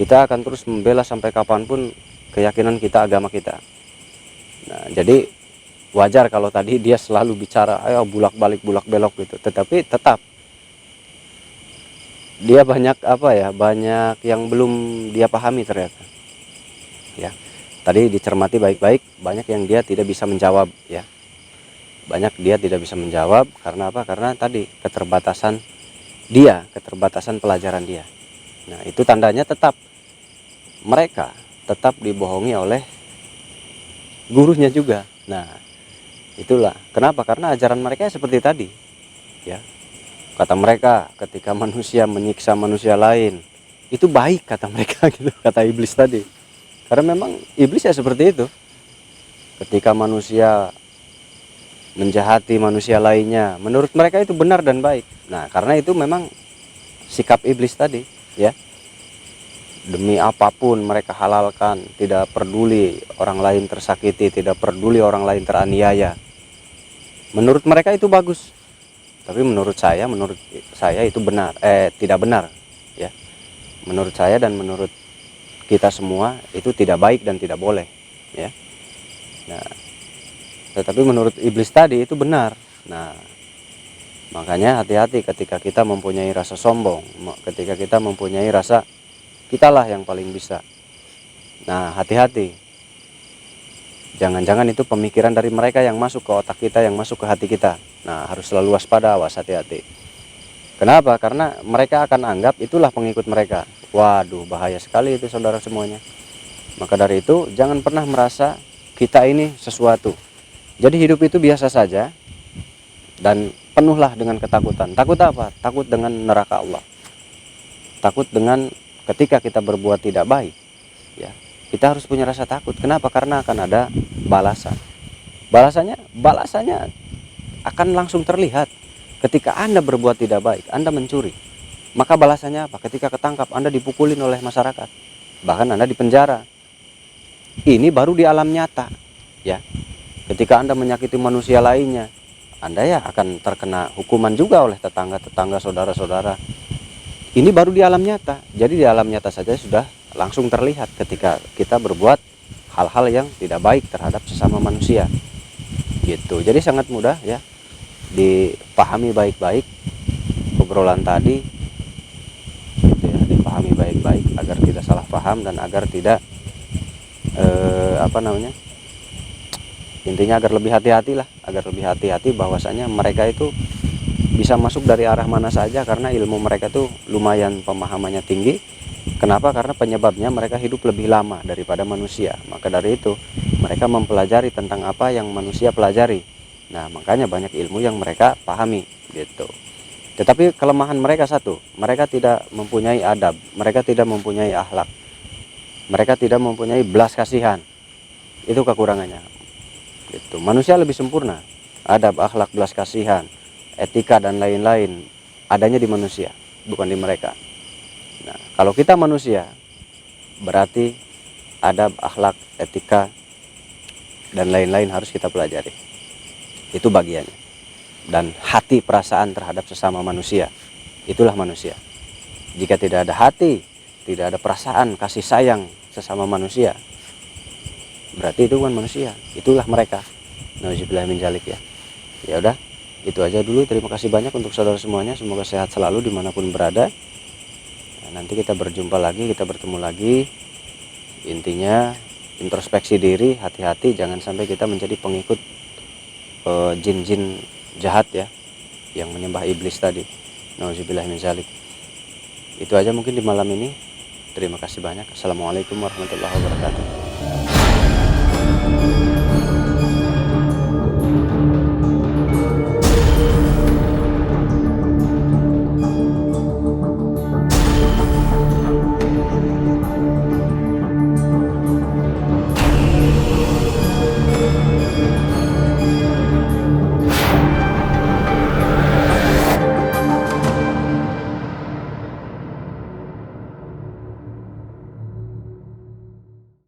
Kita akan terus membela sampai kapanpun keyakinan kita, agama kita. Nah jadi wajar kalau tadi dia selalu bicara ayo bulak balik bulak belok gitu, tetapi tetap dia banyak banyak yang belum dia pahami ternyata ya. Tadi dicermati baik-baik, banyak yang dia tidak bisa menjawab ya. Banyak dia tidak bisa menjawab karena apa? Karena tadi keterbatasan dia, keterbatasan pelajaran dia. Nah, itu tandanya tetap mereka tetap dibohongi oleh gurunya juga. Nah, itulah kenapa, karena ajaran mereka seperti tadi ya. Kata mereka, ketika manusia menyiksa manusia lain itu baik, kata mereka gitu, kata iblis tadi. Karena memang iblis ya seperti itu. Ketika manusia menjahati manusia lainnya, menurut mereka itu benar dan baik. Nah, karena itu memang sikap iblis tadi ya. Demi apapun mereka halalkan, tidak peduli orang lain tersakiti, tidak peduli orang lain teraniaya. Menurut mereka itu bagus, tapi menurut saya itu benar, tidak benar ya. Menurut saya dan menurut kita semua itu tidak baik dan tidak boleh ya. Nah, tetapi menurut iblis tadi itu benar. Nah, makanya hati-hati ketika kita mempunyai rasa sombong, ketika kita mempunyai rasa kitalah yang paling bisa. Nah, hati-hati. Jangan-jangan itu pemikiran dari mereka yang masuk ke otak kita, yang masuk ke hati kita. Nah, harus selalu waspada, awas, hati-hati. Kenapa? Karena mereka akan anggap itulah pengikut mereka. Waduh, bahaya sekali itu saudara semuanya. Maka dari itu, jangan pernah merasa kita ini sesuatu. Jadi hidup itu biasa saja dan penuhlah dengan ketakutan. Takut apa? Takut dengan neraka Allah. Takut dengan ketika kita berbuat tidak baik ya, kita harus punya rasa takut. Kenapa? Karena akan ada balasan. Balasannya akan langsung terlihat. Ketika Anda berbuat tidak baik, Anda mencuri, maka balasannya apa? Ketika ketangkap, Anda dipukulin oleh masyarakat, bahkan Anda dipenjara. Ini baru di alam nyata ya. Ketika Anda menyakiti manusia lainnya, Anda ya akan terkena hukuman juga oleh tetangga-tetangga, saudara-saudara. Ini baru di alam nyata. Jadi di alam nyata saja sudah langsung terlihat ketika kita berbuat hal-hal yang tidak baik terhadap sesama manusia. Gitu. Jadi sangat mudah ya dipahami baik-baik obrolan tadi. Gitu ya, dipahami baik-baik agar tidak salah paham dan agar tidak intinya agar lebih hati-hati lah, agar lebih hati-hati bahwasanya mereka itu bisa masuk dari arah mana saja karena ilmu mereka tuh lumayan pemahamannya tinggi. Kenapa? Karena penyebabnya mereka hidup lebih lama daripada manusia. Maka dari itu mereka mempelajari tentang apa yang manusia pelajari. Nah, makanya banyak ilmu yang mereka pahami gitu. Tetapi kelemahan mereka satu, mereka tidak mempunyai adab, mereka tidak mempunyai akhlak, mereka tidak mempunyai belas kasihan. Itu kekurangannya gitu. Manusia lebih sempurna, adab, akhlak, belas kasihan, etika dan lain-lain adanya di manusia, bukan di mereka. Nah, kalau kita manusia berarti adab, akhlak, etika dan lain-lain harus kita pelajari. Itu bagiannya. Dan hati, perasaan terhadap sesama manusia, itulah manusia. Jika tidak ada hati, tidak ada perasaan, kasih sayang sesama manusia, berarti itu bukan manusia, itulah mereka. Nauzubillah min dzalik ya. Ya udah, itu aja dulu. Terima kasih banyak untuk saudara semuanya. Semoga sehat selalu dimanapun berada. Nah, nanti kita berjumpa lagi, kita bertemu lagi. Intinya introspeksi diri, hati-hati jangan sampai kita menjadi pengikut jin-jin jahat ya, yang menyembah iblis tadi. Nauzubillah min dzalik. Itu aja mungkin di malam ini. Terima kasih banyak. Assalamualaikum warahmatullahi wabarakatuh.